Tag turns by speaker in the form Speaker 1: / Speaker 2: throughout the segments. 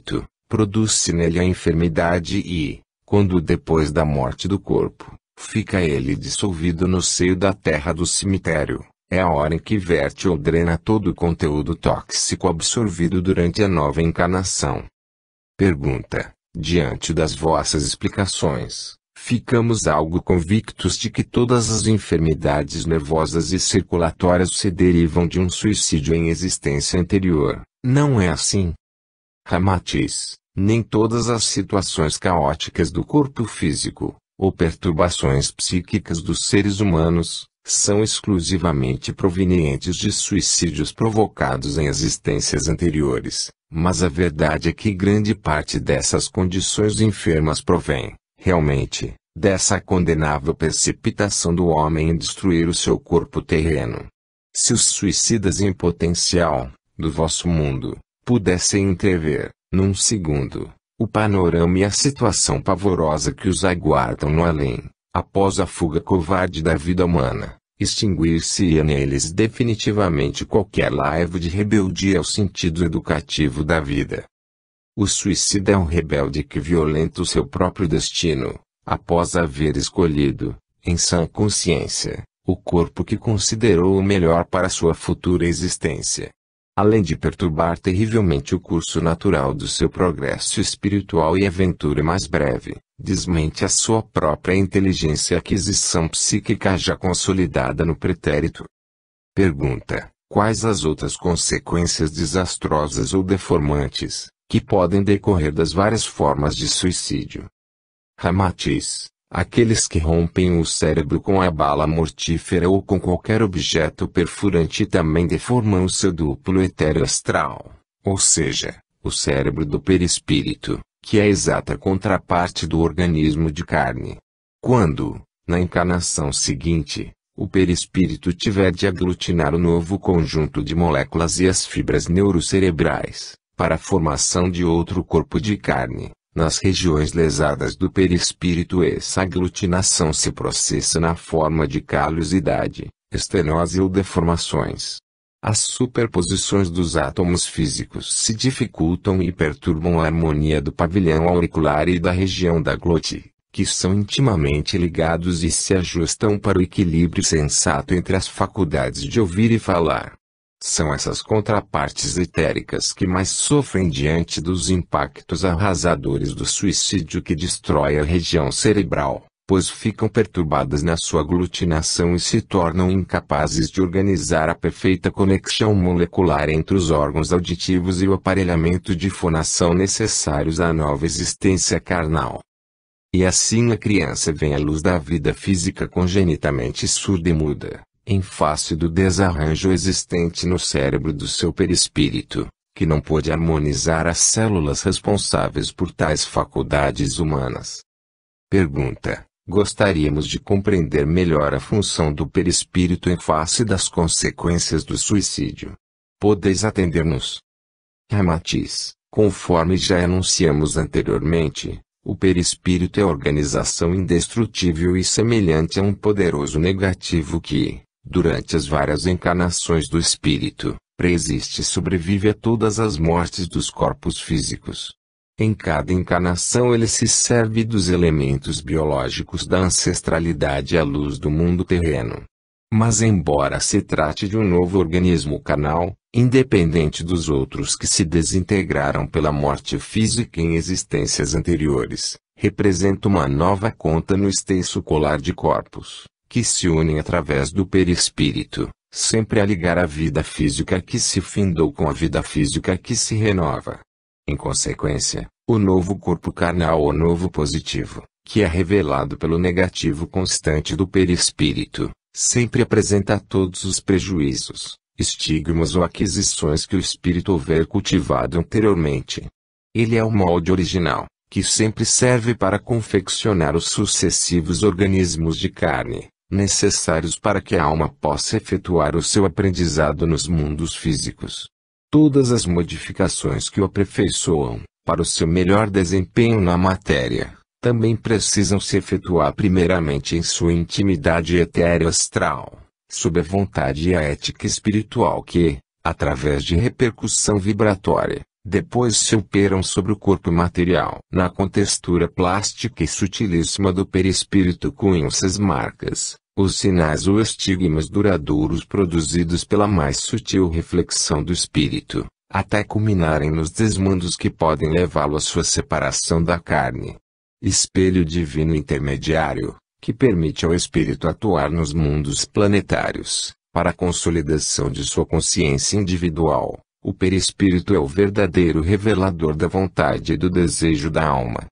Speaker 1: perispírito, produz-se nele a enfermidade e, quando depois da morte do corpo, fica ele dissolvido no seio da terra do cemitério, é a hora em que verte ou drena todo o conteúdo tóxico absorvido durante a nova encarnação. Pergunta: diante das vossas explicações, ficamos algo convictos de que todas as enfermidades nervosas e circulatórias se derivam de um suicídio em existência anterior, não é assim? Ramatiz: nem todas as situações caóticas do corpo físico, ou perturbações psíquicas dos seres humanos, são exclusivamente provenientes de suicídios provocados em existências anteriores, mas a verdade é que grande parte dessas condições enfermas provém, realmente, dessa condenável precipitação do homem em destruir o seu corpo terreno. Se os suicidas em potencial, do vosso mundo, pudessem entrever, num segundo, o panorama e a situação pavorosa que os aguardam no além, após a fuga covarde da vida humana, extinguir-se-ia neles definitivamente qualquer laivo de rebeldia ao sentido educativo da vida. O suicida é um rebelde que violenta o seu próprio destino, após haver escolhido, em sã consciência, o corpo que considerou o melhor para sua futura existência. Além de perturbar terrivelmente o curso natural do seu progresso espiritual e aventura mais breve, desmente a sua própria inteligência e aquisição psíquica já consolidada no pretérito. Pergunta: quais as outras consequências desastrosas ou deformantes, que podem decorrer das várias formas de suicídio? Ramatiz: aqueles que rompem o cérebro com a bala mortífera ou com qualquer objeto perfurante também deformam o seu duplo etéreo astral, ou seja, o cérebro do perispírito, que é a exata contraparte do organismo de carne. Quando, na encarnação seguinte, o perispírito tiver de aglutinar o novo conjunto de moléculas e as fibras neurocerebrais, para a formação de outro corpo de carne, nas regiões lesadas do perispírito essa aglutinação se processa na forma de calosidade, estenose ou deformações. As superposições dos átomos físicos se dificultam e perturbam a harmonia do pavilhão auricular e da região da glote, que são intimamente ligados e se ajustam para o equilíbrio sensato entre as faculdades de ouvir e falar. São essas contrapartes etéricas que mais sofrem diante dos impactos arrasadores do suicídio que destrói a região cerebral, pois ficam perturbadas na sua aglutinação e se tornam incapazes de organizar a perfeita conexão molecular entre os órgãos auditivos e o aparelhamento de fonação necessários à nova existência carnal. E assim a criança vem à luz da vida física congenitamente surda e muda, em face do desarranjo existente no cérebro do seu perispírito, que não pôde harmonizar as células responsáveis por tais faculdades humanas. Pergunta: gostaríamos de compreender melhor a função do perispírito em face das consequências do suicídio. Podeis atender-nos? Ramatiz: conforme já anunciamos anteriormente, o perispírito é organização indestrutível e semelhante a um poderoso negativo que, durante as várias encarnações do espírito, preexiste e sobrevive a todas as mortes dos corpos físicos. Em cada encarnação ele se serve dos elementos biológicos da ancestralidade à luz do mundo terreno. Mas embora se trate de um novo organismo carnal, independente dos outros que se desintegraram pela morte física em existências anteriores, representa uma nova conta no extenso colar de corpos, que se unem através do perispírito, sempre a ligar a vida física que se findou com a vida física que se renova. Em consequência, o novo corpo carnal ou novo positivo, que é revelado pelo negativo constante do perispírito, sempre apresenta todos os prejuízos, estigmas ou aquisições que o espírito houver cultivado anteriormente. Ele é o molde original, que sempre serve para confeccionar os sucessivos organismos de carne, necessários para que a alma possa efetuar o seu aprendizado nos mundos físicos. Todas as modificações que o aperfeiçoam, para o seu melhor desempenho na matéria, também precisam se efetuar primeiramente em sua intimidade etérea astral, sob a vontade e a ética espiritual que, através de repercussão vibratória, Depois se operam sobre o corpo material. Na contextura plástica e sutilíssima do perispírito cunham-se as marcas, os sinais ou estigmas duradouros produzidos pela mais sutil reflexão do espírito, até culminarem nos desmandos que podem levá-lo à sua separação da carne. Espelho divino intermediário, que permite ao espírito atuar nos mundos planetários, para a consolidação de sua consciência individual. O perispírito é o verdadeiro revelador da vontade e do desejo da alma.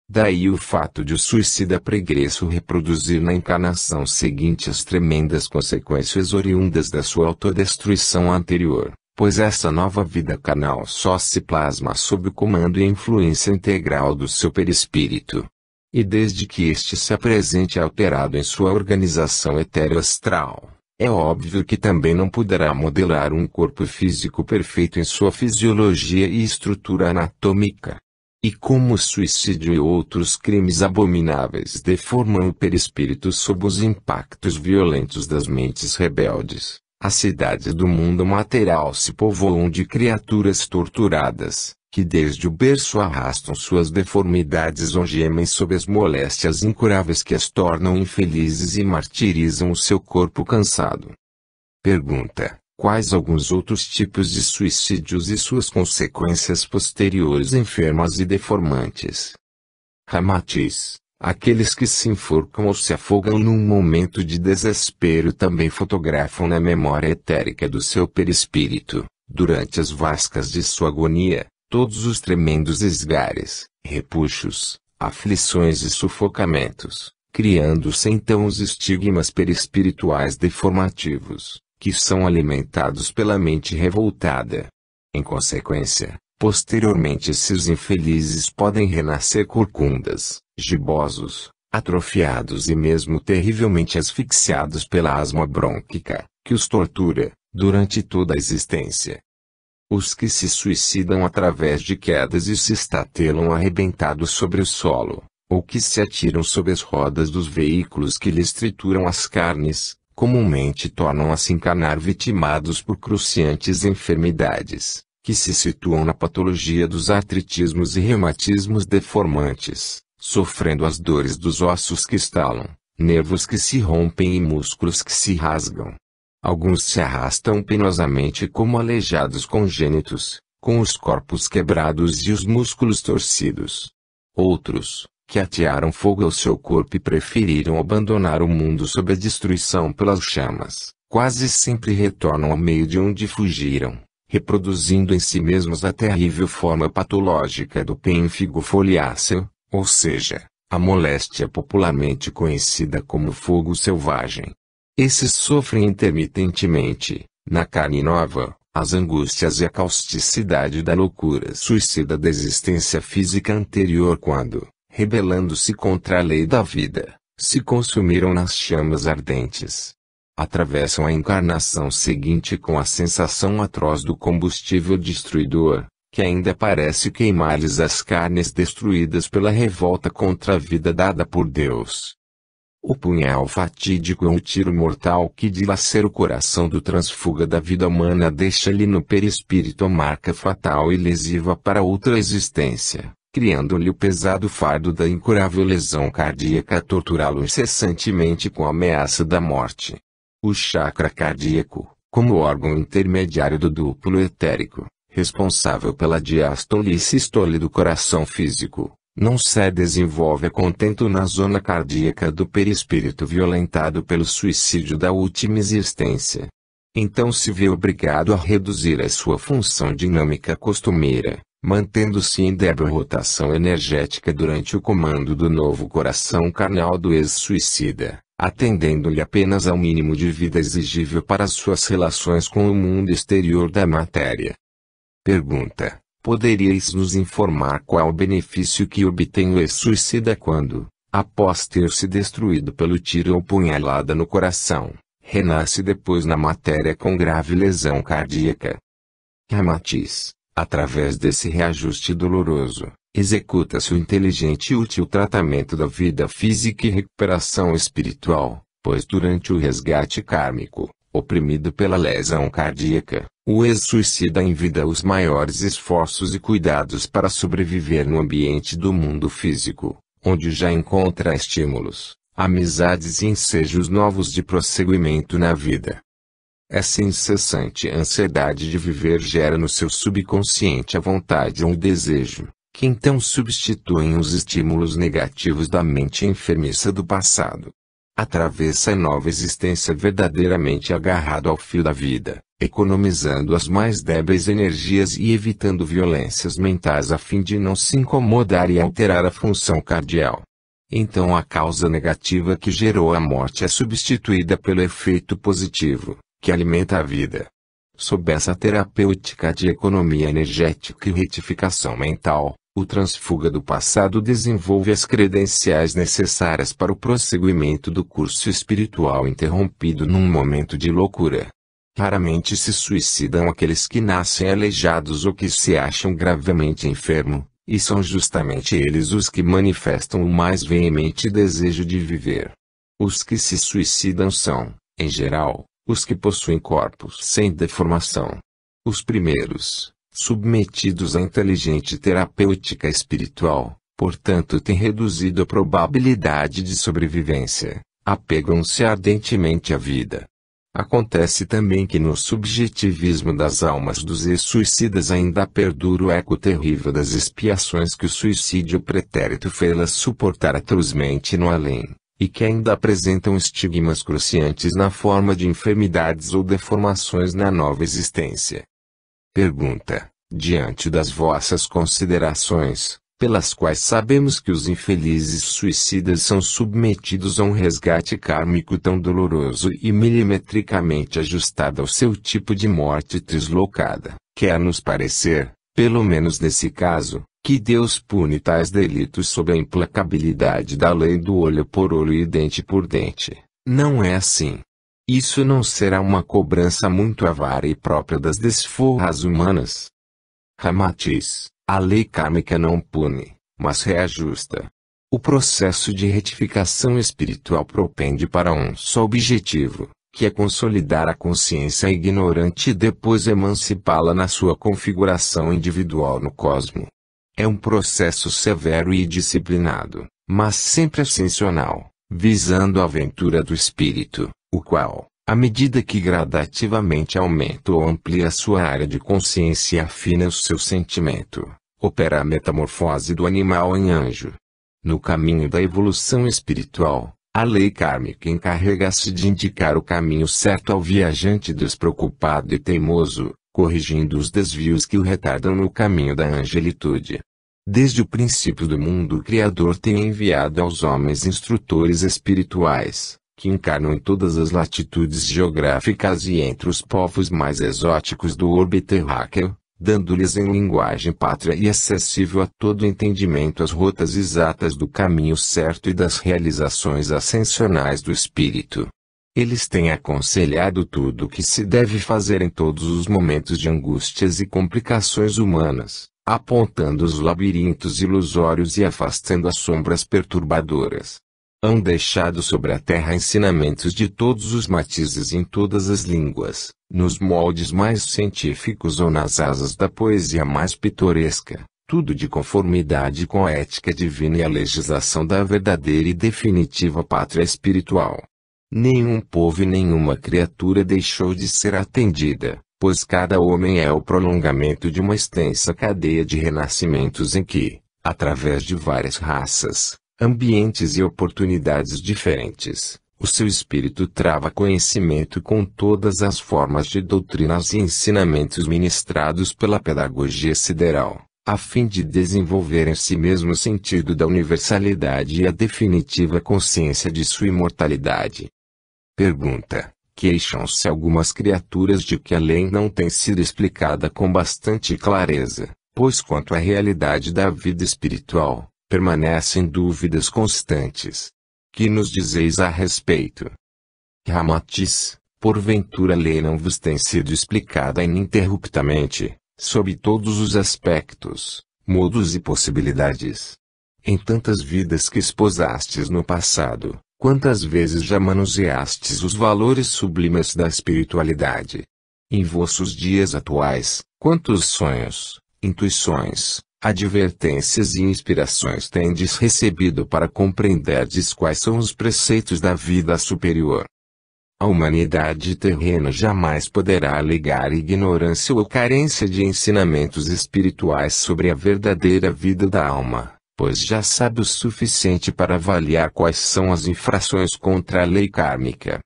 Speaker 1: Daí o fato de o suicida pregresso reproduzir na encarnação seguinte as tremendas consequências oriundas da sua autodestruição anterior, pois essa nova vida carnal só se plasma sob o comando e influência integral do seu perispírito. E desde que este se apresente alterado em sua organização etéreo-astral, é óbvio que também não poderá modelar um corpo físico perfeito em sua fisiologia e estrutura anatômica. E como o suicídio e outros crimes abomináveis deformam o perispírito sob os impactos violentos das mentes rebeldes, as cidades do mundo material se povoam de criaturas torturadas, que desde o berço arrastam suas deformidades ou gemem sob as moléstias incuráveis que as tornam infelizes e martirizam o seu corpo cansado. Pergunta: quais alguns outros tipos de suicídios e suas consequências posteriores enfermas e deformantes? Ramatiz: aqueles que se enforcam ou se afogam num momento de desespero também fotografam na memória etérica do seu perispírito, durante as vascas de sua agonia, todos os tremendos esgares, repuxos, aflições e sufocamentos, criando-se então os estigmas perispirituais deformativos, que são alimentados pela mente revoltada. Em consequência, posteriormente esses infelizes podem renascer corcundas, gibosos, atrofiados e mesmo terrivelmente asfixiados pela asma brônquica, que os tortura, durante toda a existência. Os que se suicidam através de quedas e se estatelam arrebentados sobre o solo, ou que se atiram sob as rodas dos veículos que lhes trituram as carnes, comumente tornam a se encarnar vitimados por cruciantes enfermidades, que se situam na patologia dos artritismos e reumatismos deformantes, sofrendo as dores dos ossos que estalam, nervos que se rompem e músculos que se rasgam. Alguns se arrastam penosamente como aleijados congênitos, com os corpos quebrados e os músculos torcidos. Outros, que atearam fogo ao seu corpo e preferiram abandonar o mundo sob a destruição pelas chamas, quase sempre retornam ao meio de onde fugiram, reproduzindo em si mesmos a terrível forma patológica do pênfigo foliáceo, ou seja, a moléstia popularmente conhecida como fogo selvagem. Esses sofrem intermitentemente, na carne nova, as angústias e a causticidade da loucura suicida da existência física anterior quando, rebelando-se contra a lei da vida, se consumiram nas chamas ardentes. Atravessam a encarnação seguinte com a sensação atroz do combustível destruidor, que ainda parece queimar-lhes as carnes destruídas pela revolta contra a vida dada por Deus. O punhal fatídico é um tiro mortal que dilacera o coração do transfuga da vida humana, deixa-lhe no perispírito a marca fatal e lesiva para outra existência, criando-lhe o pesado fardo da incurável lesão cardíaca a torturá-lo incessantemente com a ameaça da morte. O chakra cardíaco, como órgão intermediário do duplo etérico, responsável pela diástole e sístole do coração físico, não se desenvolve a contento na zona cardíaca do perispírito violentado pelo suicídio da última existência. Então se vê obrigado a reduzir a sua função dinâmica costumeira, mantendo-se em débil rotação energética durante o comando do novo coração carnal do ex-suicida, atendendo-lhe apenas ao mínimo de vida exigível para as suas relações com o mundo exterior da matéria. Pergunta: poderíeis nos informar qual o benefício que obtém o ex-suicida quando, após ter se destruído pelo tiro ou punhalada no coração, renasce depois na matéria com grave lesão cardíaca? Ramatiz: através desse reajuste doloroso, executa-se o inteligente e útil tratamento da vida física e recuperação espiritual, pois durante o resgate kármico, Oprimido pela lesão cardíaca, o ex-suicida envida os maiores esforços e cuidados para sobreviver no ambiente do mundo físico, onde já encontra estímulos, amizades e ensejos novos de prosseguimento na vida. Essa incessante ansiedade de viver gera no seu subconsciente a vontade ou o desejo, que então substituem os estímulos negativos da mente enfermiça do passado. Atravessa a nova existência verdadeiramente agarrado ao fio da vida, economizando as mais débeis energias e evitando violências mentais a fim de não se incomodar e alterar a função cardial. Então a causa negativa que gerou a morte é substituída pelo efeito positivo, que alimenta a vida. Sob essa terapêutica de economia energética e retificação mental, o transfuga do passado desenvolve as credenciais necessárias para o prosseguimento do curso espiritual interrompido num momento de loucura. Raramente se suicidam aqueles que nascem aleijados ou que se acham gravemente enfermos, e são justamente eles os que manifestam o mais veemente desejo de viver. Os que se suicidam são, em geral, os que possuem corpos sem deformação. Os primeiros, submetidos à inteligente terapêutica espiritual, portanto têm reduzido a probabilidade de sobrevivência, apegam-se ardentemente à vida. Acontece também que no subjetivismo das almas dos ex-suicidas ainda perdura o eco terrível das expiações que o suicídio pretérito fê-las suportar atrozmente no além, e que ainda apresentam estigmas cruciantes na forma de enfermidades ou deformações na nova existência. Pergunta: diante das vossas considerações, pelas quais sabemos que os infelizes suicidas são submetidos a um resgate kármico tão doloroso e milimetricamente ajustado ao seu tipo de morte deslocada, quer-nos parecer, pelo menos nesse caso, que Deus pune tais delitos sob a implacabilidade da lei do olho por olho e dente por dente. Não é assim. Isso não será uma cobrança muito avara e própria das desforras humanas. Ramatiz: a lei kármica não pune, mas reajusta. O processo de retificação espiritual propende para um só objetivo, que é consolidar a consciência ignorante e depois emancipá-la na sua configuração individual no cosmo. É um processo severo e disciplinado, mas sempre ascensional, visando a aventura do espírito, o qual, à medida que gradativamente aumenta ou amplia sua área de consciência e afina o seu sentimento, opera a metamorfose do animal em anjo. No caminho da evolução espiritual, a lei kármica encarrega-se de indicar o caminho certo ao viajante despreocupado e teimoso, corrigindo os desvios que o retardam no caminho da angelitude. Desde o princípio do mundo o Criador tem enviado aos homens instrutores espirituais, que encarnam em todas as latitudes geográficas e entre os povos mais exóticos do orbe terráqueo, dando-lhes em linguagem pátria e acessível a todo entendimento as rotas exatas do caminho certo e das realizações ascensionais do espírito. Eles têm aconselhado tudo o que se deve fazer em todos os momentos de angústias e complicações humanas, apontando os labirintos ilusórios e afastando as sombras perturbadoras. Hão deixado sobre a terra ensinamentos de todos os matizes em todas as línguas, nos moldes mais científicos ou nas asas da poesia mais pitoresca, tudo de conformidade com a ética divina e a legislação da verdadeira e definitiva pátria espiritual. Nenhum povo e nenhuma criatura deixou de ser atendida, pois cada homem é o prolongamento de uma extensa cadeia de renascimentos em que, através de várias raças, ambientes e oportunidades diferentes, o seu espírito trava conhecimento com todas as formas de doutrinas e ensinamentos ministrados pela pedagogia sideral, a fim de desenvolver em si mesmo o sentido da universalidade e a definitiva consciência de sua imortalidade. Pergunta: queixam-se algumas criaturas de que a lei não tem sido explicada com bastante clareza, pois quanto à realidade da vida espiritual, permanecem dúvidas constantes. Que nos dizeis a respeito? Ramatiz: porventura a lei não vos tem sido explicada ininterruptamente, sob todos os aspectos, modos e possibilidades? Em tantas vidas que esposastes no passado, Quantas vezes já manuseastes os valores sublimes da espiritualidade? Em vossos dias atuais, quantos sonhos, intuições, advertências e inspirações tendes recebido para compreenderdes quais são os preceitos da vida superior? A humanidade terrena jamais poderá alegar ignorância ou carência de ensinamentos espirituais sobre a verdadeira vida da alma, pois já sabe o suficiente para avaliar quais são as infrações contra a lei kármica.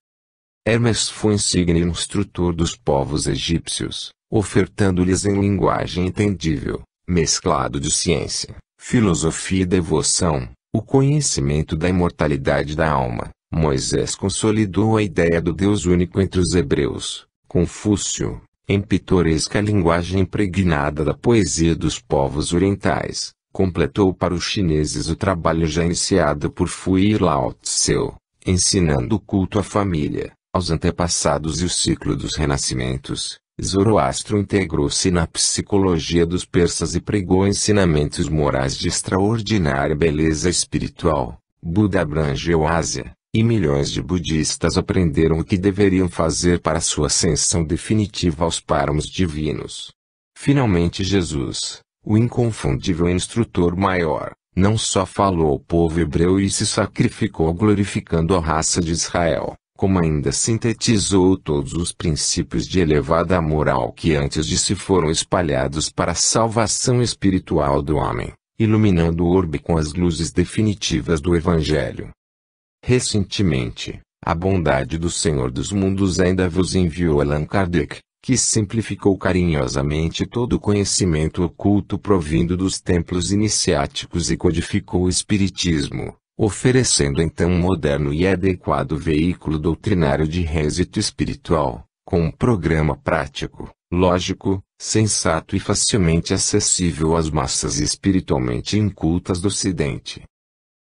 Speaker 1: Hermes foi insigne instrutor dos povos egípcios, ofertando-lhes em linguagem entendível, mesclado de ciência, filosofia e devoção, o conhecimento da imortalidade da alma. Moisés consolidou a ideia do Deus único entre os hebreus. Confúcio, em pitoresca linguagem impregnada da poesia dos povos orientais, completou para os chineses o trabalho já iniciado por Fu e Lao Tseu, ensinando o culto à família, aos antepassados e o ciclo dos renascimentos. Zoroastro integrou-se na psicologia dos persas e pregou ensinamentos morais de extraordinária beleza espiritual. Buda abrangeu a Ásia, e milhões de budistas aprenderam o que deveriam fazer para sua ascensão definitiva aos páramos divinos. Finalmente Jesus, o inconfundível instrutor maior, não só falou ao povo hebreu e se sacrificou glorificando a raça de Israel, como ainda sintetizou todos os princípios de elevada moral que antes de si foram espalhados para a salvação espiritual do homem, iluminando o orbe com as luzes definitivas do Evangelho. Recentemente, a bondade do Senhor dos Mundos ainda vos enviou Allan Kardec, que simplificou carinhosamente todo o conhecimento oculto provindo dos templos iniciáticos e codificou o Espiritismo, oferecendo então um moderno e adequado veículo doutrinário de êxito espiritual, com um programa prático, lógico, sensato e facilmente acessível às massas espiritualmente incultas do Ocidente.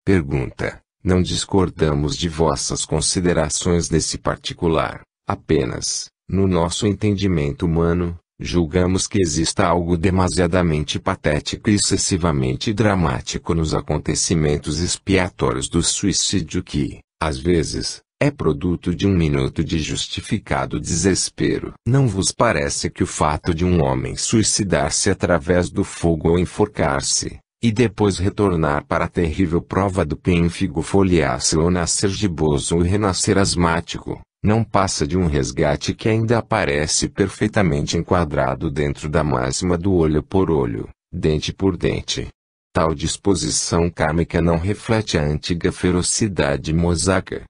Speaker 1: Pergunta: não discordamos de vossas considerações nesse particular, apenas, no nosso entendimento humano, julgamos que exista algo demasiadamente patético e excessivamente dramático nos acontecimentos expiatórios do suicídio que, às vezes, é produto de um minuto de justificado desespero. Não vos parece que o fato de um homem suicidar-se através do fogo ou enforcar-se, e depois retornar para a terrível prova do pênfigo foliáceo ou nascer giboso ou renascer asmático, não passa de um resgate que ainda aparece perfeitamente enquadrado dentro da máxima do olho por olho, dente por dente? Tal disposição kármica não reflete a antiga ferocidade mosaica.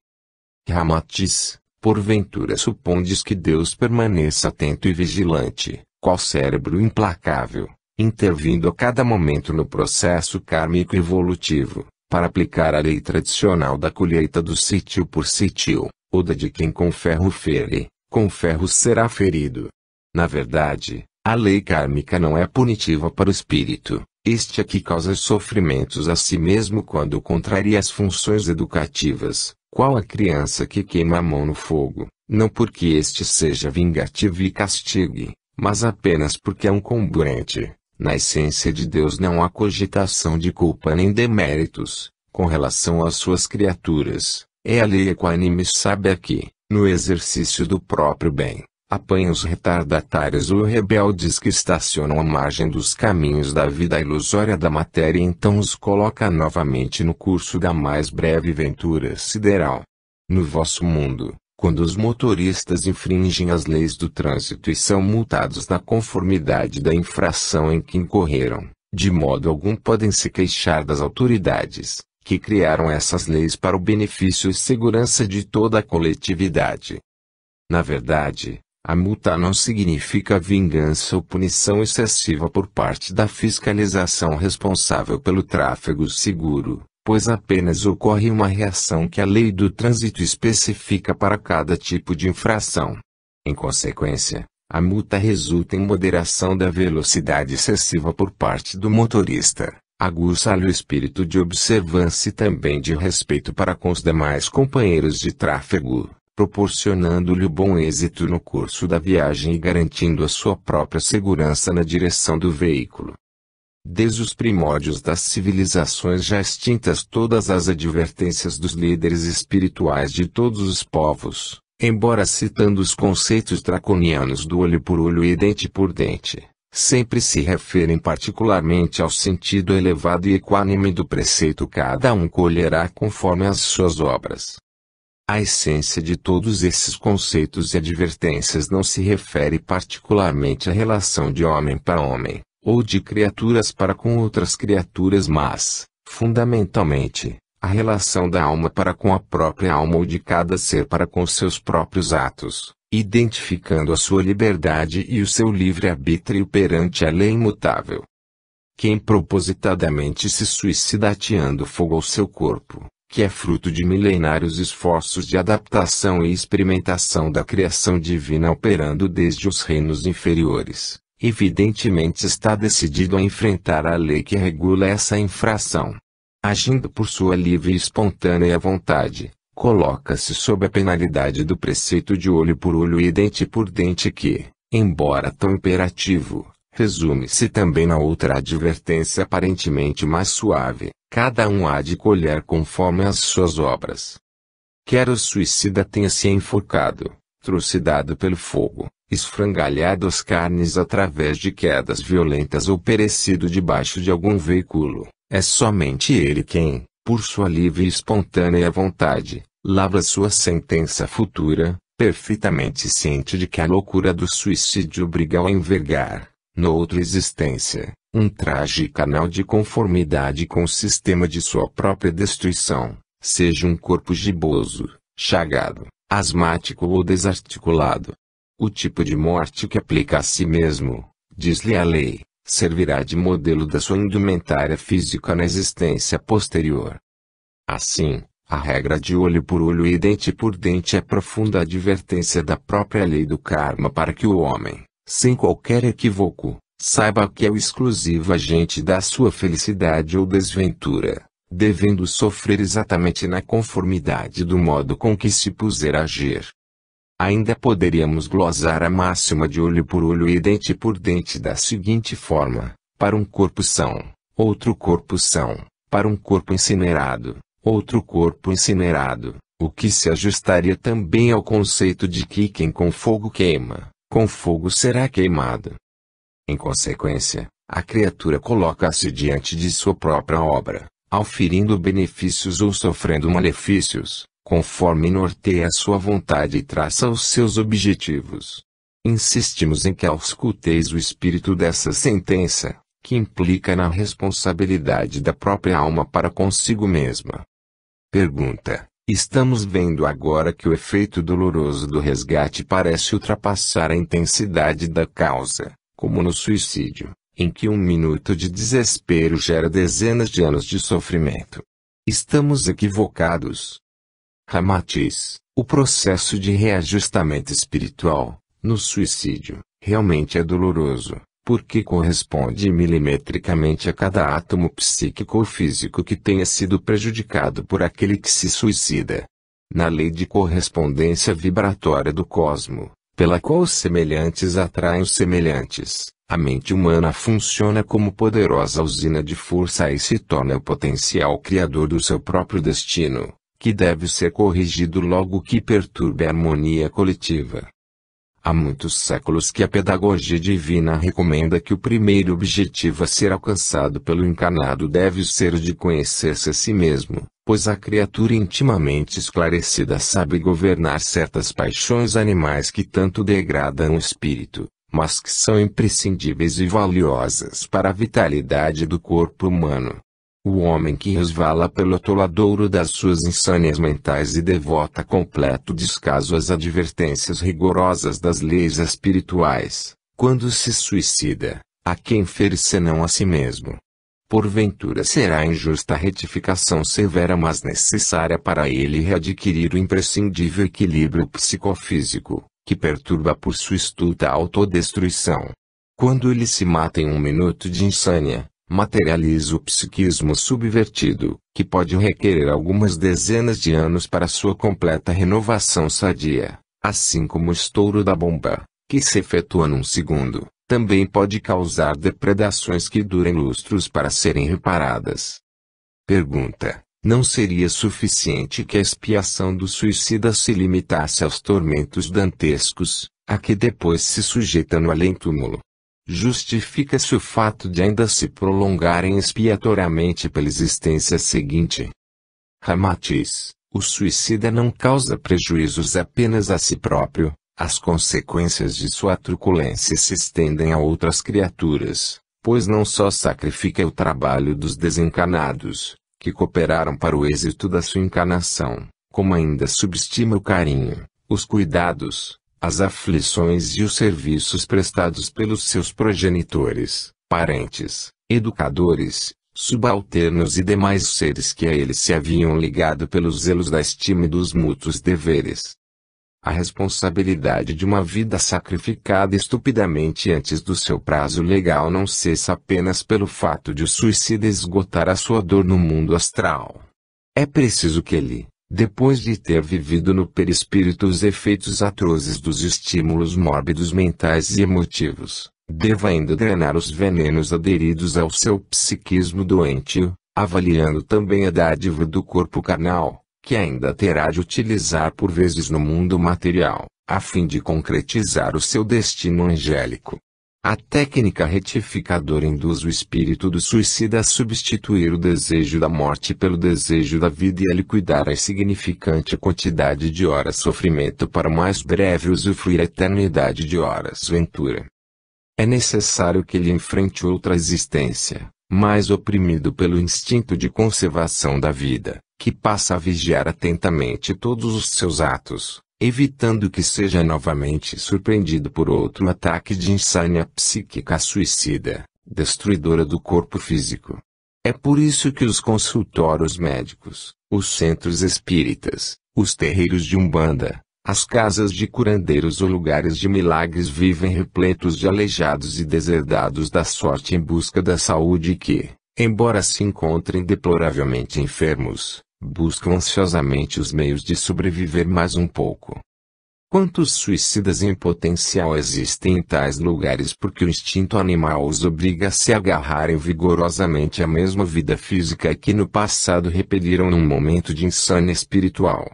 Speaker 1: Ramatiz, porventura supondes que Deus permaneça atento e vigilante, qual cérebro implacável, intervindo a cada momento no processo kármico evolutivo, para aplicar a lei tradicional da colheita do sítio por sítio, ou da de quem com ferro fere, com ferro será ferido. Na verdade, a lei kármica não é punitiva para o espírito, este é que causa sofrimentos a si mesmo quando contraria as funções educativas, qual a criança que queima a mão no fogo, não porque este seja vingativo e castigue, mas apenas porque é um comburente. Na essência de Deus não há cogitação de culpa nem deméritos, com relação às suas criaturas. É a lei equânime sábia que, no exercício do próprio bem, apanha os retardatários ou rebeldes que estacionam à margem dos caminhos da vida ilusória da matéria e então os coloca novamente no curso da mais breve ventura sideral. No vosso mundo, quando os motoristas infringem as leis do trânsito e são multados na conformidade da infração em que incorreram, de modo algum podem se queixar das autoridades, que criaram essas leis para o benefício e segurança de toda a coletividade. Na verdade, a multa não significa vingança ou punição excessiva por parte da fiscalização responsável pelo tráfego seguro, pois apenas ocorre uma reação que a lei do trânsito especifica para cada tipo de infração. Em consequência, a multa resulta em moderação da velocidade excessiva por parte do motorista, aguça-lhe o espírito de observância e também de respeito para com os demais companheiros de tráfego, proporcionando-lhe o bom êxito no curso da viagem e garantindo a sua própria segurança na direção do veículo. Desde os primórdios das civilizações já extintas, todas as advertências dos líderes espirituais de todos os povos, embora citando os conceitos draconianos do olho por olho e dente por dente, sempre se referem particularmente ao sentido elevado e equânime do preceito: cada um colherá conforme as suas obras. A essência de todos esses conceitos e advertências não se refere particularmente à relação de homem para homem, ou de criaturas para com outras criaturas, mas, fundamentalmente, a relação da alma para com a própria alma ou de cada ser para com seus próprios atos, identificando a sua liberdade e o seu livre-arbítrio perante a lei imutável. Quem propositadamente se suicida ateando fogo ao seu corpo, que é fruto de milenários esforços de adaptação e experimentação da criação divina operando desde os reinos inferiores, evidentemente está decidido a enfrentar a lei que regula essa infração. Agindo por sua livre e espontânea vontade, coloca-se sob a penalidade do preceito de olho por olho e dente por dente que, embora tão imperativo, resume-se também na outra advertência aparentemente mais suave: cada um há de colher conforme as suas obras. Quer o suicida tenha se enforcado, trucidado pelo fogo, esfrangalhado as carnes através de quedas violentas ou perecido debaixo de algum veículo, é somente ele quem, por sua livre e espontânea vontade, lavra sua sentença futura, perfeitamente ciente de que a loucura do suicídio obriga-o a envergar, noutra existência, um traje canal de conformidade com o sistema de sua própria destruição, seja um corpo giboso, chagado, asmático ou desarticulado. O tipo de morte que aplica a si mesmo, diz-lhe a lei, servirá de modelo da sua indumentária física na existência posterior. Assim, a regra de olho por olho e dente por dente é profunda advertência da própria lei do karma para que o homem, sem qualquer equívoco, saiba que é o exclusivo agente da sua felicidade ou desventura, devendo sofrer exatamente na conformidade do modo com que se puser a agir. Ainda poderíamos glosar a máxima de olho por olho e dente por dente da seguinte forma: para um corpo são, outro corpo são; para um corpo incinerado, outro corpo incinerado, o que se ajustaria também ao conceito de que quem com fogo queima, com fogo será queimado. Em consequência, a criatura coloca-se diante de sua própria obra, auferindo benefícios ou sofrendo malefícios, conforme norteia a sua vontade e traça os seus objetivos. Insistimos em que ausculteis o espírito dessa sentença, que implica na responsabilidade da própria alma para consigo mesma. Pergunta: estamos vendo agora que o efeito doloroso do resgate parece ultrapassar a intensidade da causa, como no suicídio, em que um minuto de desespero gera dezenas de anos de sofrimento. Estamos equivocados. Ramatiz: o processo de reajustamento espiritual, no suicídio, realmente é doloroso, porque corresponde milimetricamente a cada átomo psíquico ou físico que tenha sido prejudicado por aquele que se suicida. Na lei de correspondência vibratória do cosmo, pela qual os semelhantes atraem os semelhantes, a mente humana funciona como poderosa usina de força e se torna o potencial criador do seu próprio destino, que deve ser corrigido logo que perturbe a harmonia coletiva. Há muitos séculos que a pedagogia divina recomenda que o primeiro objetivo a ser alcançado pelo encarnado deve ser o de conhecer-se a si mesmo, pois a criatura intimamente esclarecida sabe governar certas paixões animais que tanto degradam o espírito, mas que são imprescindíveis e valiosas para a vitalidade do corpo humano. O homem que resvala pelo atoladouro das suas insânias mentais e devota completo descaso às advertências rigorosas das leis espirituais, quando se suicida, a quem fere senão a si mesmo? Porventura será injusta a retificação severa mas necessária para ele readquirir o imprescindível equilíbrio psicofísico, que perturba por sua estulta autodestruição. Quando ele se mata em um minuto de insânia, materializa o psiquismo subvertido, que pode requerer algumas dezenas de anos para sua completa renovação sadia, assim como o estouro da bomba, que se efetua num segundo, também pode causar depredações que durem lustros para serem reparadas. Pergunta: não seria suficiente que a expiação do suicida se limitasse aos tormentos dantescos, a que depois se sujeita no além-túmulo? Justifica-se o fato de ainda se prolongarem expiatoriamente pela existência seguinte? Ramatiz: o suicida não causa prejuízos apenas a si próprio, as consequências de sua truculência se estendem a outras criaturas, pois não só sacrifica o trabalho dos desencarnados, que cooperaram para o êxito da sua encarnação, como ainda subestima o carinho, os cuidados, as aflições e os serviços prestados pelos seus progenitores, parentes, educadores, subalternos e demais seres que a ele se haviam ligado pelos zelos da estima e dos mútuos deveres. A responsabilidade de uma vida sacrificada estupidamente antes do seu prazo legal não cessa apenas pelo fato de o suicida esgotar a sua dor no mundo astral. É preciso que ele, depois de ter vivido no perispírito os efeitos atrozes dos estímulos mórbidos mentais e emotivos, deva ainda drenar os venenos aderidos ao seu psiquismo doentio, avaliando também a dádiva do corpo carnal, que ainda terá de utilizar por vezes no mundo material, a fim de concretizar o seu destino angélico. A técnica retificadora induz o espírito do suicida a substituir o desejo da morte pelo desejo da vida e a liquidar a insignificante quantidade de horas sofrimento para o mais breve usufruir a eternidade de horas ventura. É necessário que ele enfrente outra existência, mais oprimido pelo instinto de conservação da vida, que passa a vigiar atentamente todos os seus atos, evitando que seja novamente surpreendido por outro ataque de insânia psíquica suicida, destruidora do corpo físico. É por isso que os consultórios médicos, os centros espíritas, os terreiros de umbanda, as casas de curandeiros ou lugares de milagres vivem repletos de aleijados e deserdados da sorte em busca da saúde que, embora se encontrem deploravelmente enfermos, buscam ansiosamente os meios de sobreviver mais um pouco. Quantos suicidas em potencial existem em tais lugares porque o instinto animal os obriga a se agarrarem vigorosamente à mesma vida física que no passado repeliram num momento de insânia espiritual?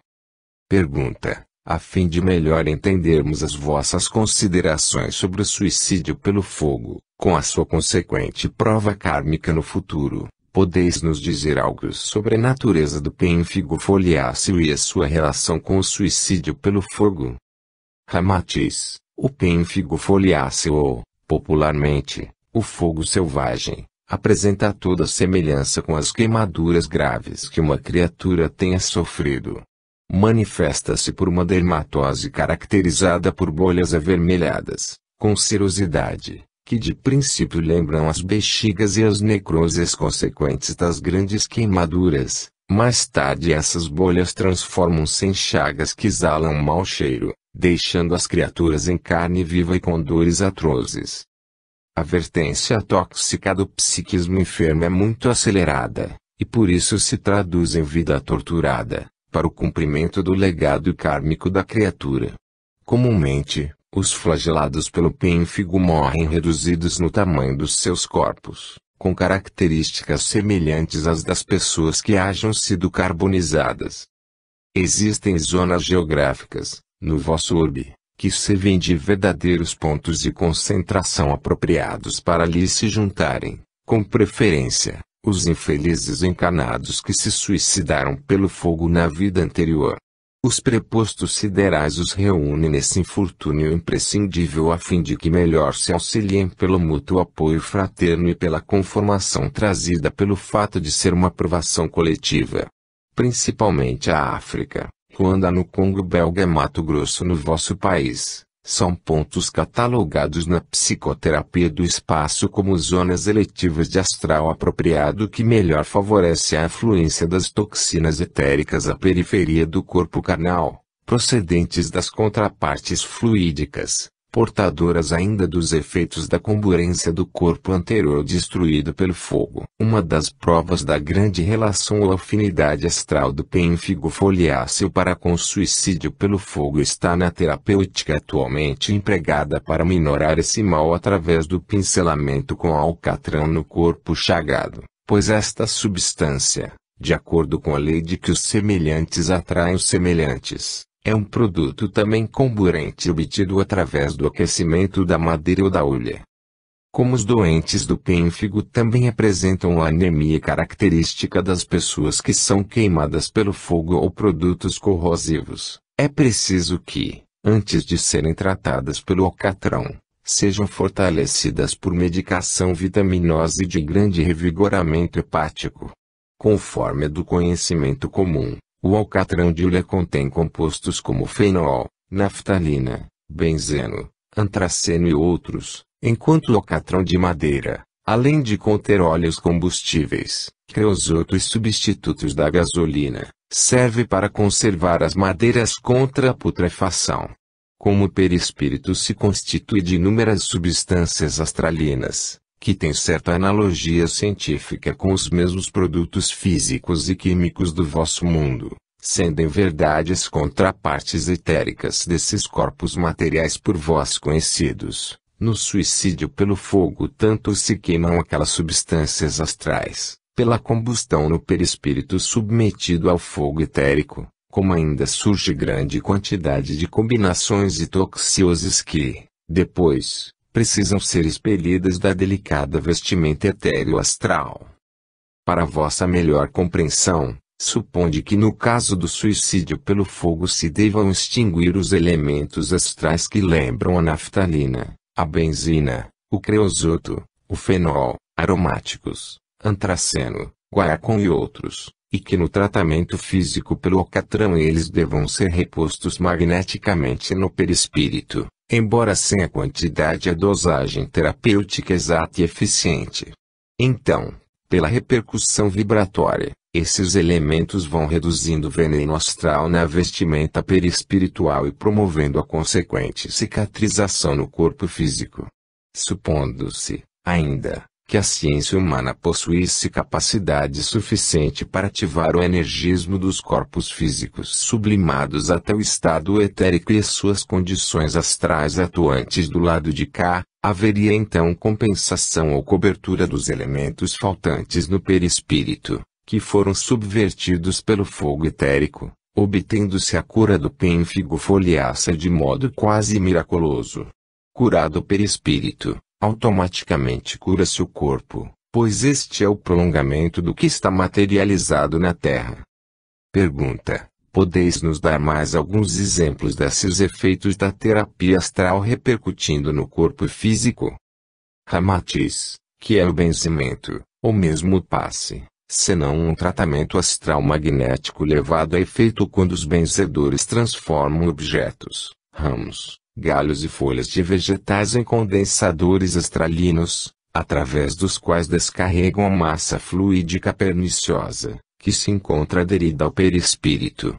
Speaker 1: Pergunta: a fim de melhor entendermos as vossas considerações sobre o suicídio pelo fogo, com a sua consequente prova kármica no futuro, podeis nos dizer algo sobre a natureza do pênfigo foliáceo e a sua relação com o suicídio pelo fogo? Ramatiz: o pênfigo foliáceo ou, popularmente, o fogo selvagem, apresenta toda semelhança com as queimaduras graves que uma criatura tenha sofrido. Manifesta-se por uma dermatose caracterizada por bolhas avermelhadas, com serosidade, que de princípio lembram as bexigas e as necroses consequentes das grandes queimaduras. Mais tarde essas bolhas transformam-se em chagas que exalam um mau cheiro, deixando as criaturas em carne viva e com dores atrozes. A vertência tóxica do psiquismo enfermo é muito acelerada, e por isso se traduz em vida torturada, para o cumprimento do legado kármico da criatura. Comumente, os flagelados pelo pênfigo morrem reduzidos no tamanho dos seus corpos, com características semelhantes às das pessoas que hajam sido carbonizadas. Existem zonas geográficas, no vosso orbe, que servem de verdadeiros pontos de concentração apropriados para ali se juntarem, com preferência, os infelizes encarnados que se suicidaram pelo fogo na vida anterior. Os prepostos siderais os reúnem nesse infortúnio imprescindível a fim de que melhor se auxiliem pelo mútuo apoio fraterno e pela conformação trazida pelo fato de ser uma provação coletiva. Principalmente a África, Ruanda no Congo belga e Mato Grosso no vosso país, são pontos catalogados na psicoterapia do espaço como zonas eletivas de astral apropriado que melhor favorece a afluência das toxinas etéricas à periferia do corpo carnal, procedentes das contrapartes fluídicas, portadoras ainda dos efeitos da comburência do corpo anterior destruído pelo fogo. Uma das provas da grande relação ou afinidade astral do pênfigo foliáceo para com o suicídio pelo fogo está na terapêutica atualmente empregada para minorar esse mal através do pincelamento com alcatrão no corpo chagado, pois esta substância, de acordo com a lei de que os semelhantes atraem os semelhantes, é um produto também comburente obtido através do aquecimento da madeira ou da hulha. Como os doentes do pênfigo também apresentam a anemia característica das pessoas que são queimadas pelo fogo ou produtos corrosivos, é preciso que, antes de serem tratadas pelo alcatrão, sejam fortalecidas por medicação vitaminosa e de grande revigoramento hepático. Conforme é do conhecimento comum, o alcatrão de hulha contém compostos como fenol, naftalina, benzeno, antraceno e outros, enquanto o alcatrão de madeira, além de conter óleos combustíveis, creosoto e substitutos da gasolina, serve para conservar as madeiras contra a putrefação. Como o perispírito se constitui de inúmeras substâncias astralinas, que têm certa analogia científica com os mesmos produtos físicos e químicos do vosso mundo, sendo em verdade as contrapartes etéricas desses corpos materiais por vós conhecidos, no suicídio pelo fogo tanto se queimam aquelas substâncias astrais, pela combustão no perispírito submetido ao fogo etérico, como ainda surge grande quantidade de combinações e toxioses que, depois, precisam ser expelidas da delicada vestimenta etéreo astral. Para vossa melhor compreensão, suponde que no caso do suicídio pelo fogo se devam extinguir os elementos astrais que lembram a naftalina, a benzina, o creosoto, o fenol, aromáticos, antraceno, guaiacum e outros, e que no tratamento físico pelo alcatrão eles devam ser repostos magneticamente no perispírito, embora sem a quantidade e a dosagem terapêutica exata e eficiente. Então, pela repercussão vibratória, esses elementos vão reduzindo o veneno astral na vestimenta perispiritual e promovendo a consequente cicatrização no corpo físico. Supondo-se, ainda, que a ciência humana possuísse capacidade suficiente para ativar o energismo dos corpos físicos sublimados até o estado etérico e suas condições astrais atuantes do lado de cá, haveria então compensação ou cobertura dos elementos faltantes no perispírito, que foram subvertidos pelo fogo etérico, obtendo-se a cura do pênfigo foliáceo de modo quase miraculoso. Curado o perispírito, automaticamente cura-se o corpo, pois este é o prolongamento do que está materializado na Terra. Pergunta: podeis nos dar mais alguns exemplos desses efeitos da terapia astral repercutindo no corpo físico? Ramatiz, que é o benzimento, ou mesmo o passe, senão um tratamento astral magnético levado a efeito quando os benzedores transformam objetos, ramos, galhos e folhas de vegetais em condensadores astralinos, através dos quais descarregam a massa fluídica perniciosa, que se encontra aderida ao perispírito.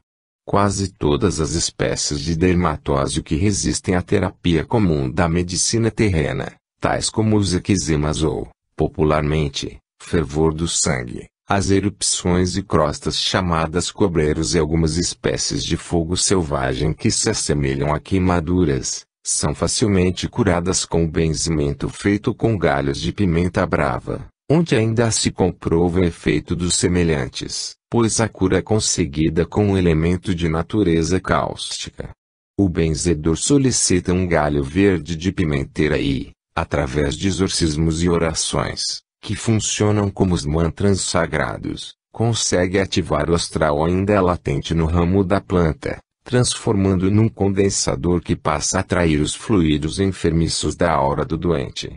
Speaker 1: Quase todas as espécies de dermatose que resistem à terapia comum da medicina terrena, tais como os eczemas ou, popularmente, fervor do sangue, as erupções e crostas chamadas cobreiros e algumas espécies de fogo selvagem que se assemelham a queimaduras, são facilmente curadas com o benzimento feito com galhos de pimenta brava, onde ainda se comprova o efeito dos semelhantes, pois a cura é conseguida com um elemento de natureza cáustica. O benzedor solicita um galho verde de pimenteira e, através de exorcismos e orações, que funcionam como os mantras sagrados, consegue ativar o astral ainda latente no ramo da planta, transformando num condensador que passa a atrair os fluidos enfermiços da aura do doente.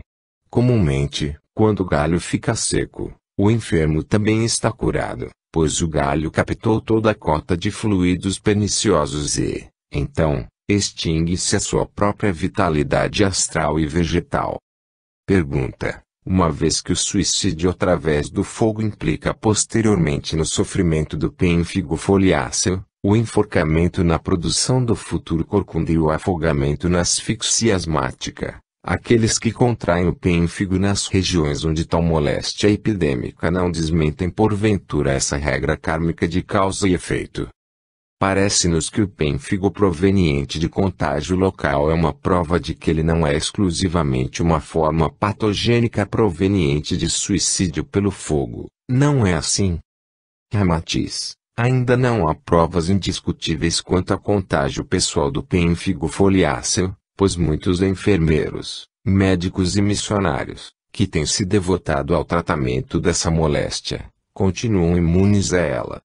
Speaker 1: Comumente, quando o galho fica seco, o enfermo também está curado, pois o galho captou toda a cota de fluidos perniciosos e, então, extingue-se a sua própria vitalidade astral e vegetal. Pergunta: uma vez que o suicídio através do fogo implica posteriormente no sofrimento do pênfigo foliáceo, o enforcamento na produção do futuro corcunda e o afogamento na asfixia asmática. Aqueles que contraem o pênfigo nas regiões onde tal moléstia epidêmica não desmentem porventura essa regra kármica de causa e efeito. Parece-nos que o pênfigo proveniente de contágio local é uma prova de que ele não é exclusivamente uma forma patogênica proveniente de suicídio pelo fogo. Não é assim? Ramatiz. Ainda não há provas indiscutíveis quanto ao contágio pessoal do pênfigo foliáceo, pois muitos enfermeiros, médicos e missionários, que têm se devotado ao tratamento dessa moléstia, continuam imunes a ela.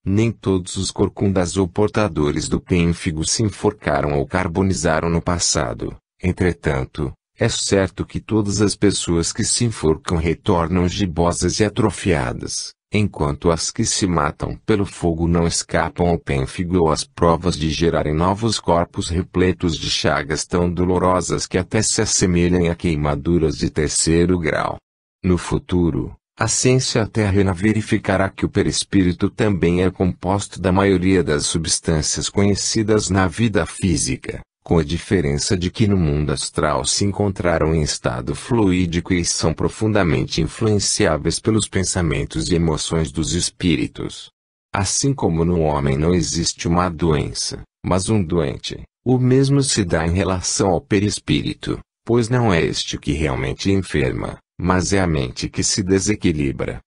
Speaker 1: Nem todos os corcundas ou portadores do pênfigo se enforcaram ou carbonizaram no passado. Entretanto, é certo que todas as pessoas que se enforcam retornam gibosas e atrofiadas, enquanto as que se matam pelo fogo não escapam ao pênfigo ou às provas de gerarem novos corpos repletos de chagas tão dolorosas que até se assemelham a queimaduras de terceiro grau. No futuro, a ciência terrena verificará que o perispírito também é composto da maioria das substâncias conhecidas na vida física, com a diferença de que no mundo astral se encontraram em estado fluídico e são profundamente influenciáveis pelos pensamentos e emoções dos espíritos. Assim como no homem não existe uma doença, mas um doente, o mesmo se dá em relação ao perispírito, pois não é este que realmente enferma, mas é a mente que se desequilibra.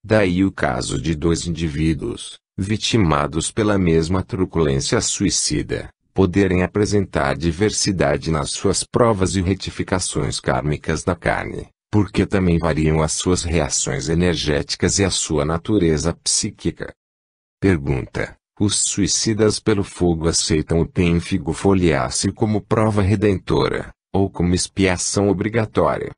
Speaker 1: Daí o caso de dois indivíduos, vitimados pela mesma truculência suicida, poderem apresentar diversidade nas suas provas e retificações kármicas da carne, porque também variam as suas reações energéticas e a sua natureza psíquica. Pergunta: os suicidas pelo fogo aceitam o pênfigo foliáceo como prova redentora, ou como expiação obrigatória?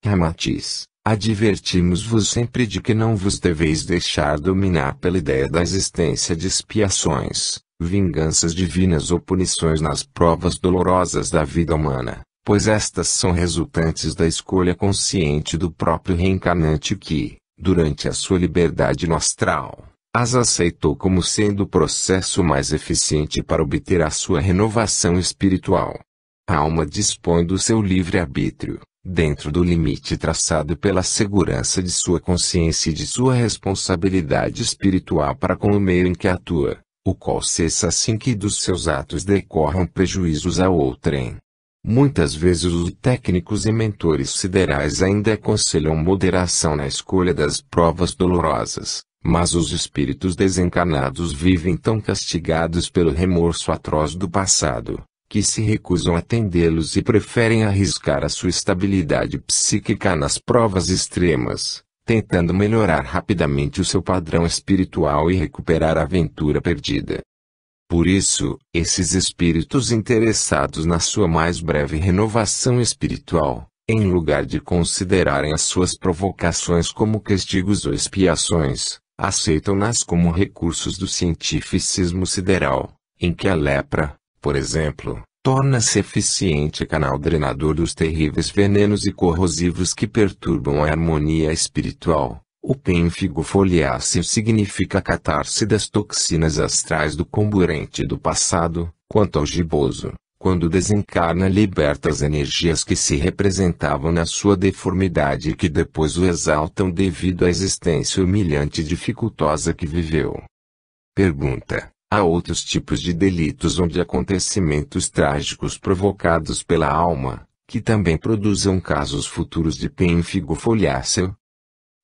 Speaker 1: Ramatiz: advertimos-vos sempre de que não vos deveis deixar dominar pela ideia da existência de expiações, vinganças divinas ou punições nas provas dolorosas da vida humana, pois estas são resultantes da escolha consciente do próprio reencarnante que, durante a sua liberdade no astral, as aceitou como sendo o processo mais eficiente para obter a sua renovação espiritual. A alma dispõe do seu livre-arbítrio, dentro do limite traçado pela segurança de sua consciência e de sua responsabilidade espiritual para com o meio em que atua, o qual cessa assim que dos seus atos decorram prejuízos a outrem. Muitas vezes os técnicos e mentores siderais ainda aconselham moderação na escolha das provas dolorosas, mas os espíritos desencarnados vivem tão castigados pelo remorso atroz do passado, que se recusam a atendê-los e preferem arriscar a sua estabilidade psíquica nas provas extremas, tentando melhorar rapidamente o seu padrão espiritual e recuperar a aventura perdida. Por isso, esses espíritos interessados na sua mais breve renovação espiritual, em lugar de considerarem as suas provocações como castigos ou expiações, aceitam-nas como recursos do cientificismo sideral, em que a lepra, por exemplo, torna-se eficiente canal drenador dos terríveis venenos e corrosivos que perturbam a harmonia espiritual. O pênfigo foliáceo significa a catarse das toxinas astrais do comburente do passado, quanto ao giboso, quando desencarna liberta as energias que se representavam na sua deformidade e que depois o exaltam devido à existência humilhante e dificultosa que viveu. Pergunta: há outros tipos de delitos onde acontecimentos trágicos provocados pela alma, que também produzam casos futuros de pênfigo foliáceo?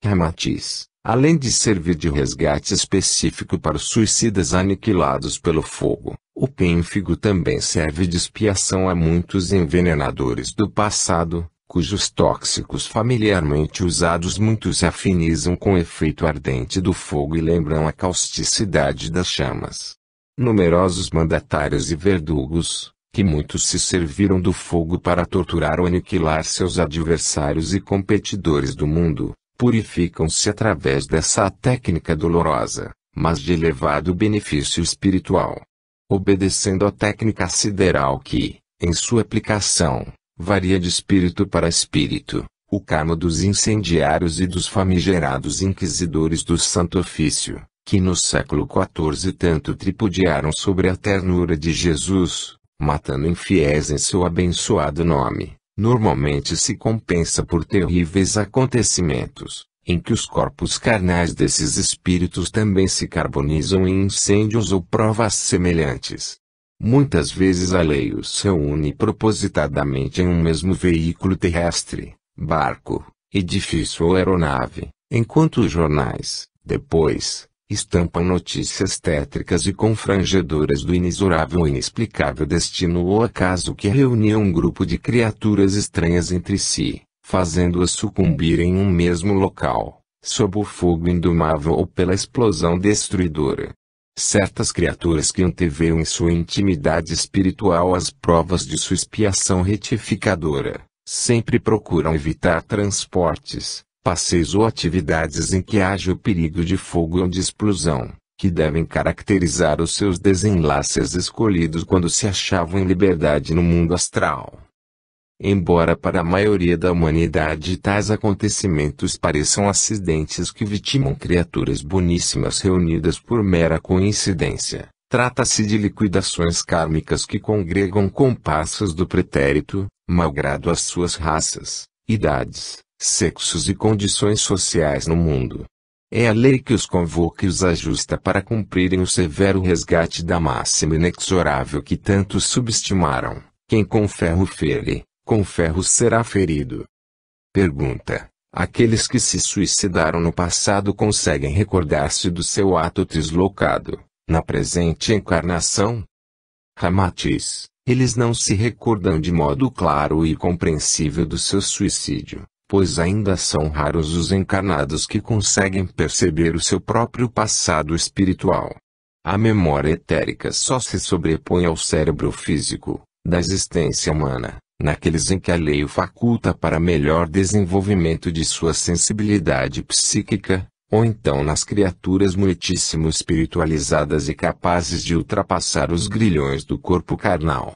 Speaker 1: Ramatiz: além de servir de resgate específico para os suicidas aniquilados pelo fogo, o pênfigo também serve de expiação a muitos envenenadores do passado, cujos tóxicos familiarmente usados muitos se afinizam com o efeito ardente do fogo e lembram a causticidade das chamas. Numerosos mandatários e verdugos, que muitos se serviram do fogo para torturar ou aniquilar seus adversários e competidores do mundo, purificam-se através dessa técnica dolorosa, mas de elevado benefício espiritual. Obedecendo à técnica sideral que, em sua aplicação, varia de espírito para espírito, o karma dos incendiários e dos famigerados inquisidores do Santo Ofício, que no século XIV tanto tripudiaram sobre a ternura de Jesus, matando infiéis em seu abençoado nome, normalmente se compensa por terríveis acontecimentos, em que os corpos carnais desses espíritos também se carbonizam em incêndios ou provas semelhantes. Muitas vezes a lei os reúne propositadamente em um mesmo veículo terrestre, barco, edifício ou aeronave, enquanto os jornais, depois, estampam notícias tétricas e confrangedoras do inexorável ou inexplicável destino ou acaso que reuniam um grupo de criaturas estranhas entre si, fazendo-as sucumbir em um mesmo local, sob o fogo indomável ou pela explosão destruidora. Certas criaturas que anteveem em sua intimidade espiritual as provas de sua expiação retificadora, sempre procuram evitar transportes, passeios ou atividades em que haja o perigo de fogo ou de explosão, que devem caracterizar os seus desenlaces escolhidos quando se achavam em liberdade no mundo astral. Embora para a maioria da humanidade tais acontecimentos pareçam acidentes que vitimam criaturas boníssimas reunidas por mera coincidência, trata-se de liquidações kármicas que congregam comparsas do pretérito, malgrado as suas raças, idades, sexos e condições sociais no mundo. É a lei que os convoca e os ajusta para cumprirem o severo resgate da máxima inexorável que tantos subestimaram: quem com ferro fere, com ferro será ferido. Pergunta: aqueles que se suicidaram no passado conseguem recordar-se do seu ato deslocado, na presente encarnação? Ramatiz: eles não se recordam de modo claro e compreensível do seu suicídio, pois ainda são raros os encarnados que conseguem perceber o seu próprio passado espiritual. A memória etérica só se sobrepõe ao cérebro físico, da existência humana, naqueles em que a lei o faculta para melhor desenvolvimento de sua sensibilidade psíquica, ou então nas criaturas muitíssimo espiritualizadas e capazes de ultrapassar os grilhões do corpo carnal.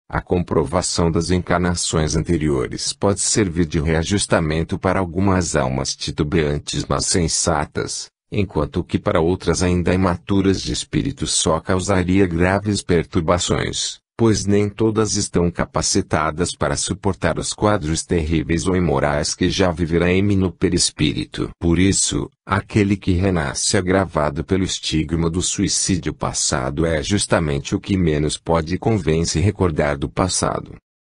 Speaker 1: A comprovação das encarnações anteriores pode servir de reajustamento para algumas almas titubeantes mas sensatas, enquanto que para outras ainda imaturas de espírito só causaria graves perturbações, pois nem todas estão capacitadas para suportar os quadros terríveis ou imorais que já viverá-me no perispírito. Por isso, aquele que renasce agravado pelo estigma do suicídio passado é justamente o que menos pode e convém se recordar do passado.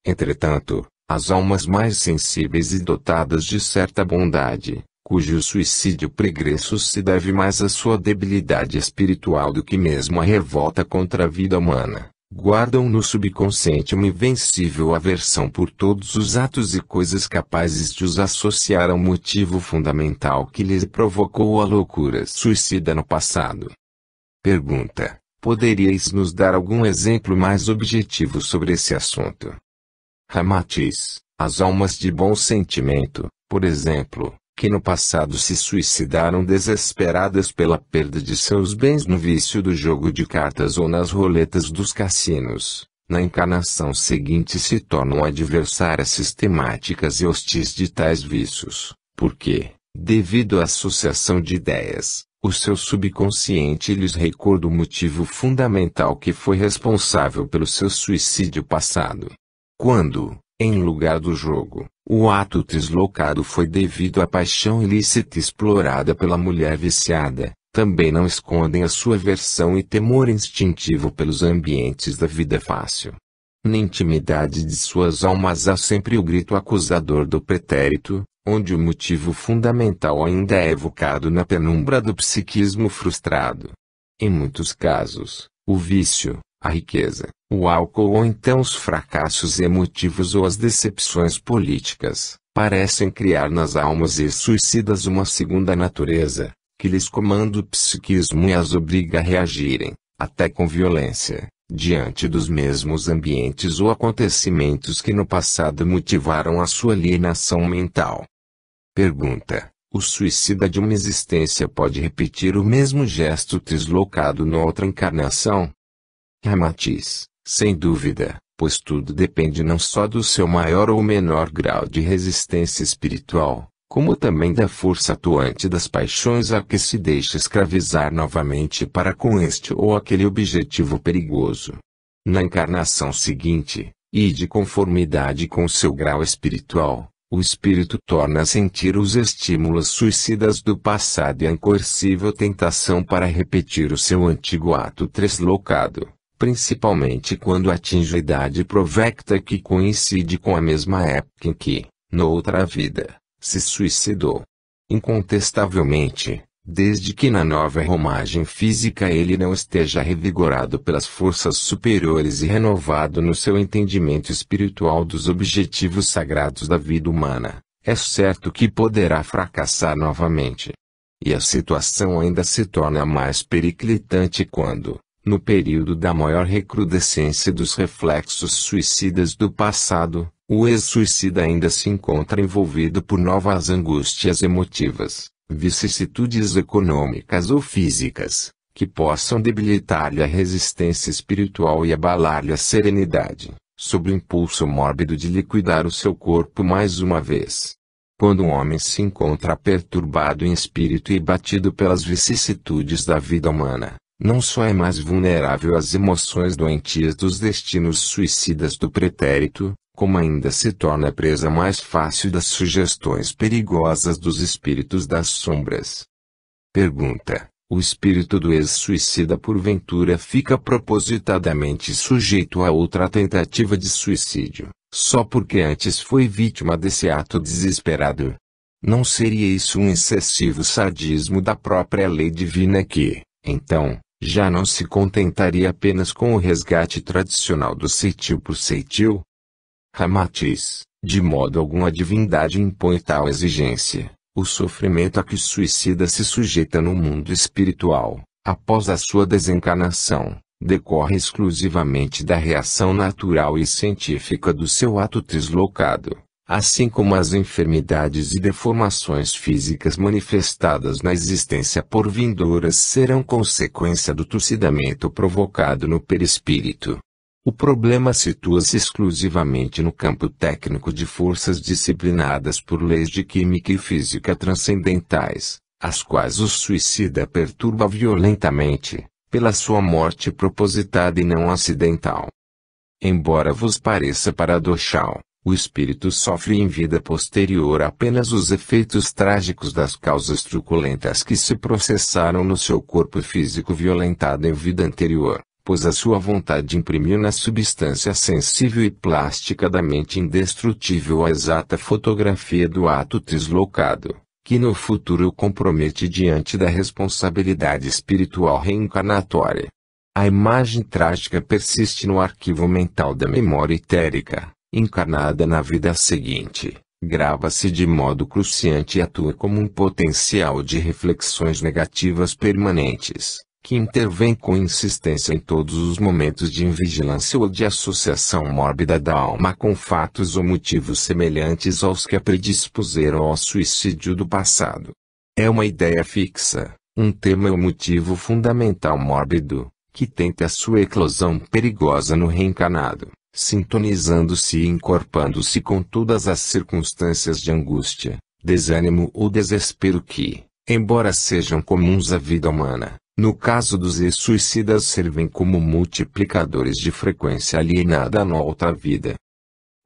Speaker 1: Entretanto, as almas mais sensíveis e dotadas de certa bondade, cujo suicídio pregresso se deve mais à sua debilidade espiritual do que mesmo à revolta contra a vida humana, guardam no subconsciente uma invencível aversão por todos os atos e coisas capazes de os associar ao motivo fundamental que lhes provocou a loucura suicida no passado. Pergunta: poderíeis nos dar algum exemplo mais objetivo sobre esse assunto? Ramatiz: as almas de bom sentimento, por exemplo, que no passado se suicidaram desesperadas pela perda de seus bens no vício do jogo de cartas ou nas roletas dos cassinos, na encarnação seguinte se tornam adversárias sistemáticas e hostis de tais vícios, porque, devido à associação de ideias, o seu subconsciente lhes recorda o motivo fundamental que foi responsável pelo seu suicídio passado. Quando, em lugar do jogo, o ato deslocado foi devido à paixão ilícita explorada pela mulher viciada, também não escondem a sua aversão e temor instintivo pelos ambientes da vida fácil. Na intimidade de suas almas há sempre o grito acusador do pretérito, onde o motivo fundamental ainda é evocado na penumbra do psiquismo frustrado. Em muitos casos, o vício, a riqueza, o álcool ou então os fracassos emotivos ou as decepções políticas, parecem criar nas almas suicidas uma segunda natureza, que lhes comanda o psiquismo e as obriga a reagirem, até com violência, diante dos mesmos ambientes ou acontecimentos que no passado motivaram a sua alienação mental. Pergunta: o suicida de uma existência pode repetir o mesmo gesto deslocado noutra encarnação? Ramatiz: sem dúvida, pois tudo depende não só do seu maior ou menor grau de resistência espiritual, como também da força atuante das paixões a que se deixa escravizar novamente para com este ou aquele objetivo perigoso. Na encarnação seguinte, e de conformidade com seu grau espiritual, o espírito torna a sentir os estímulos suicidas do passado e a incoercível tentação para repetir o seu antigo ato translocado, principalmente quando atinge a idade provecta que coincide com a mesma época em que, noutra vida, se suicidou. Incontestavelmente, desde que na nova romagem física ele não esteja revigorado pelas forças superiores e renovado no seu entendimento espiritual dos objetivos sagrados da vida humana, é certo que poderá fracassar novamente. E a situação ainda se torna mais periclitante quando, no período da maior recrudescência dos reflexos suicidas do passado, o ex-suicida ainda se encontra envolvido por novas angústias emotivas, vicissitudes econômicas ou físicas, que possam debilitar-lhe a resistência espiritual e abalar-lhe a serenidade, sob o impulso mórbido de liquidar o seu corpo mais uma vez. Quando um homem se encontra perturbado em espírito e batido pelas vicissitudes da vida humana, não só é mais vulnerável às emoções doentias dos destinos suicidas do pretérito, como ainda se torna presa mais fácil das sugestões perigosas dos espíritos das sombras. Pergunta: o espírito do ex-suicida porventura fica propositadamente sujeito a outra tentativa de suicídio, só porque antes foi vítima desse ato desesperado? Não seria isso um excessivo sadismo da própria lei divina que, então, já não se contentaria apenas com o resgate tradicional do ceitil por ceitil? Ramatiz: de modo algum a divindade impõe tal exigência. O sofrimento a que o suicida se sujeita no mundo espiritual, após a sua desencarnação, decorre exclusivamente da reação natural e científica do seu ato deslocado, assim como as enfermidades e deformações físicas manifestadas na existência por vindouras serão consequência do trucidamento provocado no perispírito. O problema situa-se exclusivamente no campo técnico de forças disciplinadas por leis de química e física transcendentais, as quais o suicida perturba violentamente, pela sua morte propositada e não acidental. Embora vos pareça paradoxal, o espírito sofre em vida posterior apenas os efeitos trágicos das causas truculentas que se processaram no seu corpo físico violentado em vida anterior, pois a sua vontade imprimiu na substância sensível e plástica da mente indestrutível a exata fotografia do ato deslocado, que no futuro o compromete diante da responsabilidade espiritual reencarnatória. A imagem trágica persiste no arquivo mental da memória etérica, encarnada na vida seguinte, grava-se de modo cruciante e atua como um potencial de reflexões negativas permanentes, que intervém com insistência em todos os momentos de invigilância ou de associação mórbida da alma com fatos ou motivos semelhantes aos que a predispuseram ao suicídio do passado. É uma ideia fixa, um tema ou motivo fundamental mórbido, que tenta a sua eclosão perigosa no reencarnado, sintonizando-se e encorpando-se com todas as circunstâncias de angústia, desânimo ou desespero que, embora sejam comuns à vida humana, no caso dos ex-suicidas servem como multiplicadores de frequência alienada na outra vida.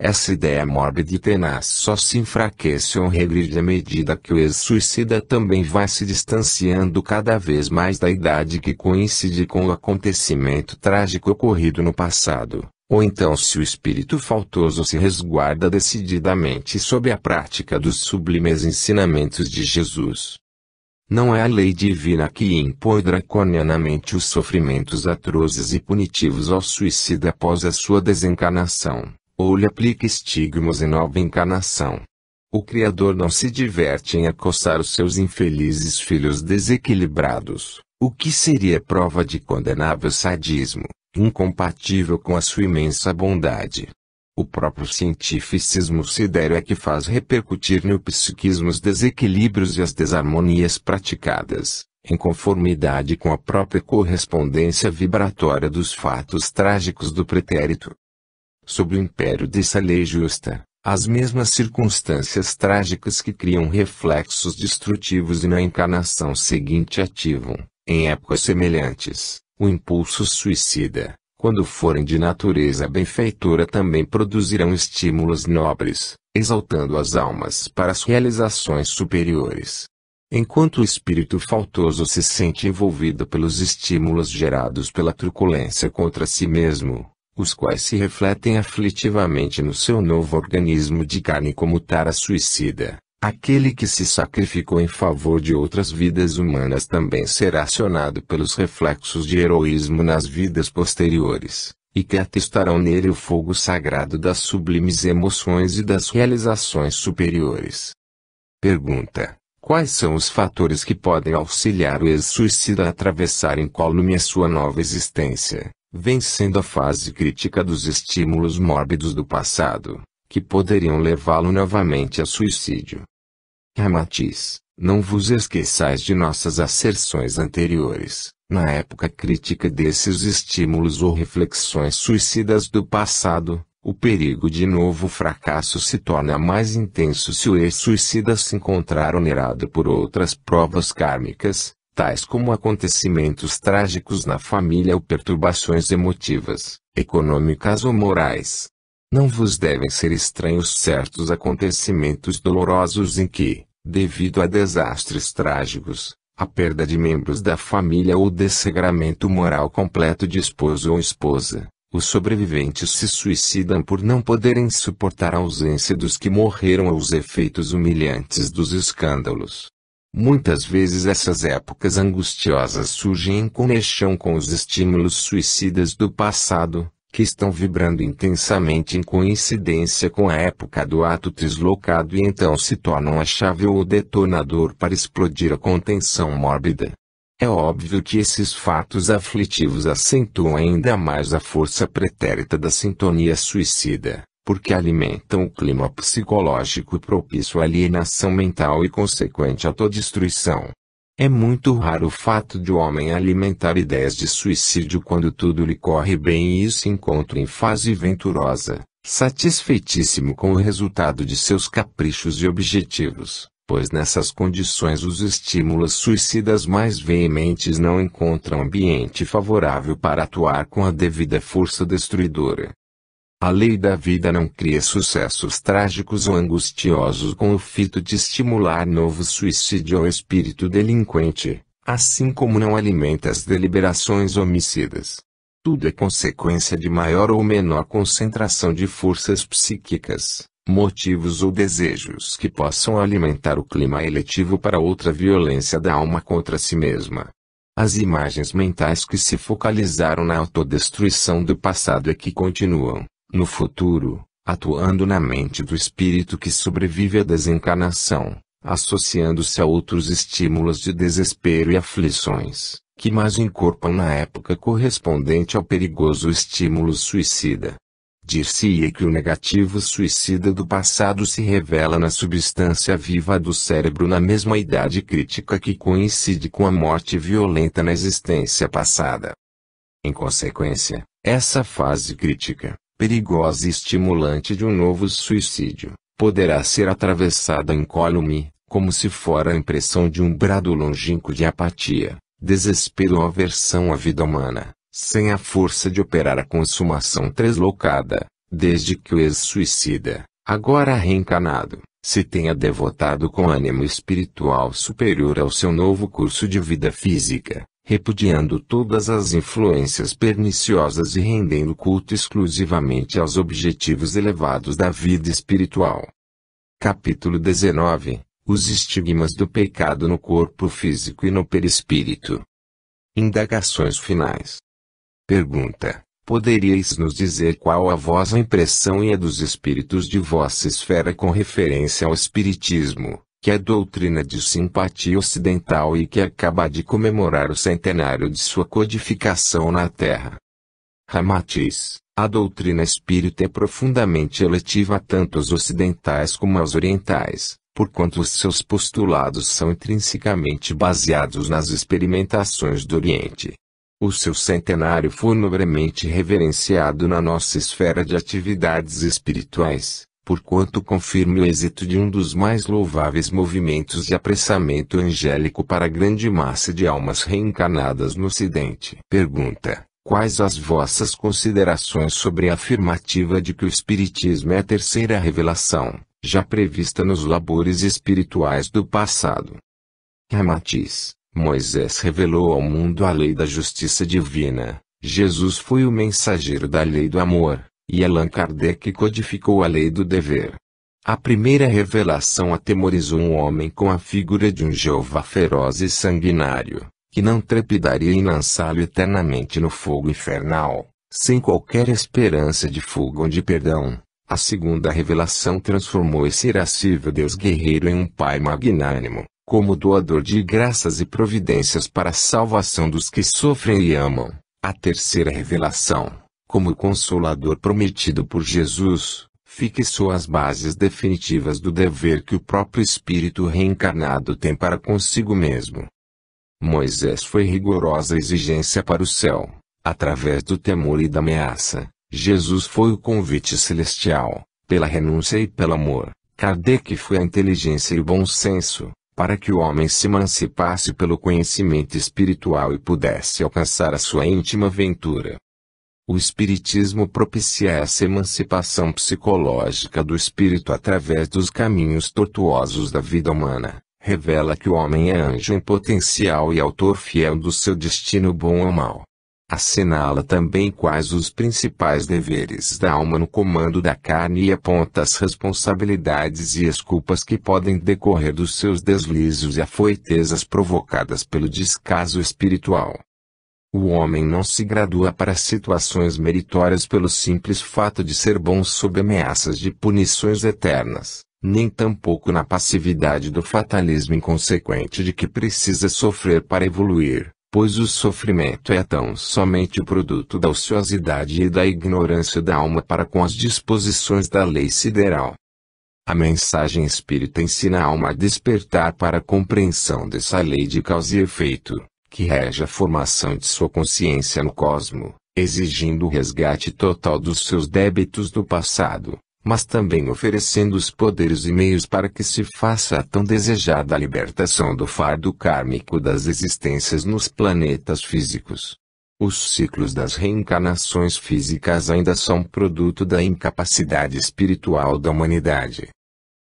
Speaker 1: Essa ideia mórbida e tenaz só se enfraquece ou regride à medida que o ex-suicida também vai se distanciando cada vez mais da idade que coincide com o acontecimento trágico ocorrido no passado, ou então se o espírito faltoso se resguarda decididamente sob a prática dos sublimes ensinamentos de Jesus. Não é a lei divina que impõe draconianamente os sofrimentos atrozes e punitivos ao suicida após a sua desencarnação, ou lhe aplica estigmas em nova encarnação. O Criador não se diverte em acossar os seus infelizes filhos desequilibrados, o que seria prova de condenável sadismo, incompatível com a sua imensa bondade. O próprio cientificismo sidéreo é que faz repercutir no psiquismo os desequilíbrios e as desarmonias praticadas, em conformidade com a própria correspondência vibratória dos fatos trágicos do pretérito. Sob o império dessa lei justa, As mesmas circunstâncias trágicas que criam reflexos destrutivos e na encarnação seguinte ativam, em épocas semelhantes, o impulso suicida, quando forem de natureza benfeitora também produzirão estímulos nobres, exaltando as almas para as realizações superiores. Enquanto o espírito faltoso se sente envolvido pelos estímulos gerados pela truculência contra si mesmo, os quais se refletem aflitivamente no seu novo organismo de carne como tara suicida, aquele que se sacrificou em favor de outras vidas humanas também será acionado pelos reflexos de heroísmo nas vidas posteriores, e que atestarão nele o fogo sagrado das sublimes emoções e das realizações superiores. Pergunta: quais são os fatores que podem auxiliar o ex-suicida a atravessar incólume a sua nova existência, vencendo a fase crítica dos estímulos mórbidos do passado, que poderiam levá-lo novamente a suicídio? Ramatiz: não vos esqueçais de nossas asserções anteriores. Na época crítica desses estímulos ou reflexões suicidas do passado, o perigo de novo fracasso se torna mais intenso se o ex-suicida se encontrar onerado por outras provas kármicas, tais como acontecimentos trágicos na família ou perturbações emotivas, econômicas ou morais. Não vos devem ser estranhos certos acontecimentos dolorosos em que, devido a desastres trágicos, a perda de membros da família ou dessegramento moral completo de esposo ou esposa, os sobreviventes se suicidam por não poderem suportar a ausência dos que morreram ou os efeitos humilhantes dos escândalos. Muitas vezes essas épocas angustiosas surgem em conexão com os estímulos suicidas do passado, que estão vibrando intensamente em coincidência com a época do ato deslocado e então se tornam a chave ou o detonador para explodir a contenção mórbida. É óbvio que esses fatos aflitivos acentuam ainda mais a força pretérita da sintonia suicida, porque alimentam o clima psicológico propício à alienação mental e consequente autodestruição. É muito raro o fato de o homem alimentar ideias de suicídio quando tudo lhe corre bem e se encontra em fase venturosa, satisfeitíssimo com o resultado de seus caprichos e objetivos, pois nessas condições os estímulos suicidas mais veementes não encontram ambiente favorável para atuar com a devida força destruidora. A lei da vida não cria sucessos trágicos ou angustiosos com o fito de estimular novo suicídio ao espírito delinquente, assim como não alimenta as deliberações homicidas. Tudo é consequência de maior ou menor concentração de forças psíquicas, motivos ou desejos que possam alimentar o clima eletivo para outra violência da alma contra si mesma. As imagens mentais que se focalizaram na autodestruição do passado é que continuam, no futuro, atuando na mente do espírito que sobrevive à desencarnação, associando-se a outros estímulos de desespero e aflições, que mais encorpam na época correspondente ao perigoso estímulo suicida. Dir-se-ia que o negativo suicida do passado se revela na substância viva do cérebro na mesma idade crítica que coincide com a morte violenta na existência passada. Em consequência, essa fase crítica, perigosa e estimulante de um novo suicídio, poderá ser atravessada incólume, como se fora a impressão de um brado longínquo de apatia, desespero ou aversão à vida humana, sem a força de operar a consumação translocada, desde que o ex-suicida, agora reencarnado, se tenha devotado com ânimo espiritual superior ao seu novo curso de vida física, repudiando todas as influências perniciosas e rendendo culto exclusivamente aos objetivos elevados da vida espiritual. Capítulo 19 – Os estigmas do pecado no corpo físico e no perispírito. Indagações finais. Pergunta: poderíeis nos dizer qual a vossa impressão e a dos espíritos de vossa esfera com referência ao espiritismo, que é doutrina de simpatia ocidental e que acaba de comemorar o centenário de sua codificação na Terra? Ramatiz: a doutrina espírita é profundamente eletiva tanto aos ocidentais como aos orientais, porquanto os seus postulados são intrinsecamente baseados nas experimentações do Oriente. O seu centenário foi nobremente reverenciado na nossa esfera de atividades espirituais, porquanto confirme o êxito de um dos mais louváveis movimentos de apressamento angélico para a grande massa de almas reencarnadas no Ocidente. Pergunta: quais as vossas considerações sobre a afirmativa de que o Espiritismo é a terceira revelação, já prevista nos labores espirituais do passado? Ramatiz: Moisés revelou ao mundo a lei da justiça divina, Jesus foi o mensageiro da lei do amor, e Allan Kardec codificou a lei do dever. A primeira revelação atemorizou um homem com a figura de um Jeová feroz e sanguinário, que não trepidaria em lançá-lo eternamente no fogo infernal, sem qualquer esperança de fuga ou de perdão. A segunda revelação transformou esse irascível Deus guerreiro em um Pai magnânimo, como doador de graças e providências para a salvação dos que sofrem e amam. A terceira revelação, como Consolador prometido por Jesus, fixou as bases definitivas do dever que o próprio espírito reencarnado tem para consigo mesmo. Moisés foi rigorosa exigência para o céu, através do temor e da ameaça. Jesus foi o convite celestial, pela renúncia e pelo amor. Kardec foi a inteligência e o bom senso, para que o homem se emancipasse pelo conhecimento espiritual e pudesse alcançar a sua íntima ventura. O Espiritismo propicia essa emancipação psicológica do espírito através dos caminhos tortuosos da vida humana. Revela que o homem é anjo em potencial e autor fiel do seu destino bom ou mau. Assinala também quais os principais deveres da alma no comando da carne e aponta as responsabilidades e as culpas que podem decorrer dos seus deslizes e afoitezas provocadas pelo descaso espiritual. O homem não se gradua para situações meritórias pelo simples fato de ser bom sob ameaças de punições eternas, nem tampouco na passividade do fatalismo inconsequente de que precisa sofrer para evoluir, pois o sofrimento é tão somente o produto da ociosidade e da ignorância da alma para com as disposições da lei sideral. A mensagem espírita ensina a alma a despertar para a compreensão dessa lei de causa e efeito, que rege a formação de sua consciência no cosmo, exigindo o resgate total dos seus débitos do passado, mas também oferecendo os poderes e meios para que se faça a tão desejada libertação do fardo kármico das existências nos planetas físicos. Os ciclos das reencarnações físicas ainda são produto da incapacidade espiritual da humanidade.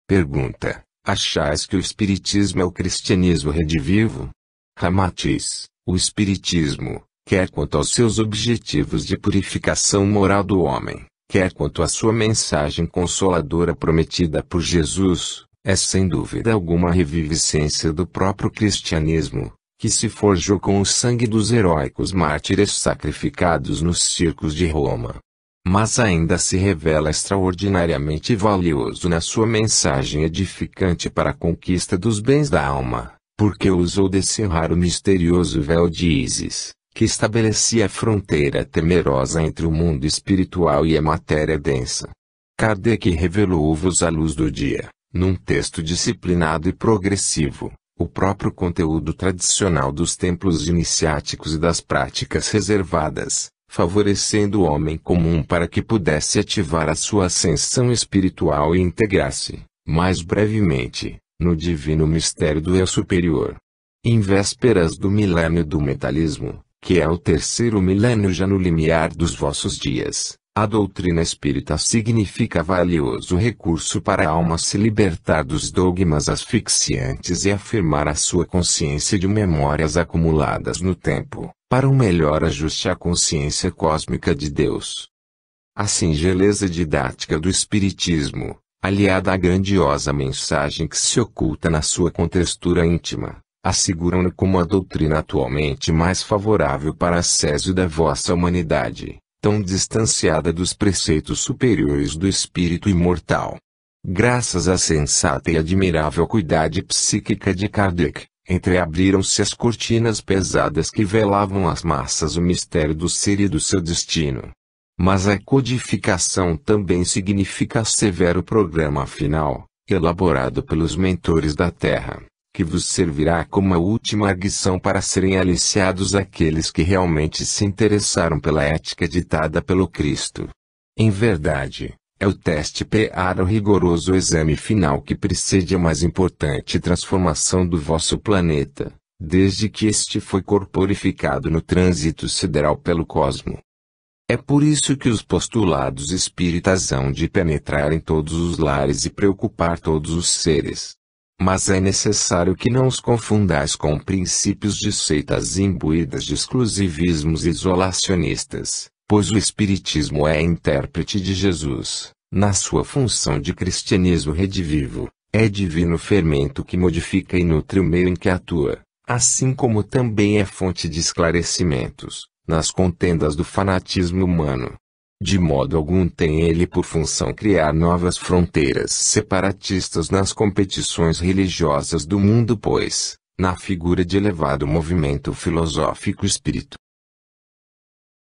Speaker 1: Pergunta: achais que o Espiritismo é o cristianismo redivivo? Ramatiz: o Espiritismo, quer quanto aos seus objetivos de purificação moral do homem, quer quanto à sua mensagem consoladora prometida por Jesus, é sem dúvida alguma a reviviscência do próprio cristianismo, que se forjou com o sangue dos heróicos mártires sacrificados nos circos de Roma. Mas ainda se revela extraordinariamente valioso na sua mensagem edificante para a conquista dos bens da alma, porque usou desse raro misterioso véu de Ísis, que estabelecia a fronteira temerosa entre o mundo espiritual e a matéria densa. Kardec revelou-vos à luz do dia, num texto disciplinado e progressivo, o próprio conteúdo tradicional dos templos iniciáticos e das práticas reservadas, favorecendo o homem comum para que pudesse ativar a sua ascensão espiritual e integrar-se, mais brevemente, no divino mistério do Eu Superior. Em vésperas do milênio do metalismo, que é o terceiro milênio já no limiar dos vossos dias, a doutrina espírita significa valioso recurso para a alma se libertar dos dogmas asfixiantes e afirmar a sua consciência de memórias acumuladas no tempo, para um melhor ajuste à consciência cósmica de Deus. A singeleza didática do Espiritismo, aliada à grandiosa mensagem que se oculta na sua contextura íntima, asseguram-no como a doutrina atualmente mais favorável para a sese da vossa humanidade, tão distanciada dos preceitos superiores do espírito imortal. Graças à sensata e admirável cuidade psíquica de Kardec, entreabriram-se as cortinas pesadas que velavam às massas o mistério do ser e do seu destino. Mas a codificação também significa severo programa final, elaborado pelos mentores da Terra, que vos servirá como a última arguição para serem aliciados aqueles que realmente se interessaram pela ética ditada pelo Cristo. Em verdade, É o teste para o rigoroso exame final que precede a mais importante transformação do vosso planeta, desde que este foi corporificado no trânsito sideral pelo cosmo. É por isso que os postulados espíritas hão de penetrar em todos os lares e preocupar todos os seres. Mas é necessário que não os confundais com princípios de seitas imbuídas de exclusivismos isolacionistas, pois o Espiritismo é intérprete de Jesus, na sua função de cristianismo redivivo, é divino fermento que modifica e nutre o meio em que atua, assim como também é fonte de esclarecimentos, nas contendas do fanatismo humano. De modo algum tem ele por função criar novas fronteiras separatistas nas competições religiosas do mundo, pois, na figura de elevado movimento filosófico espírito,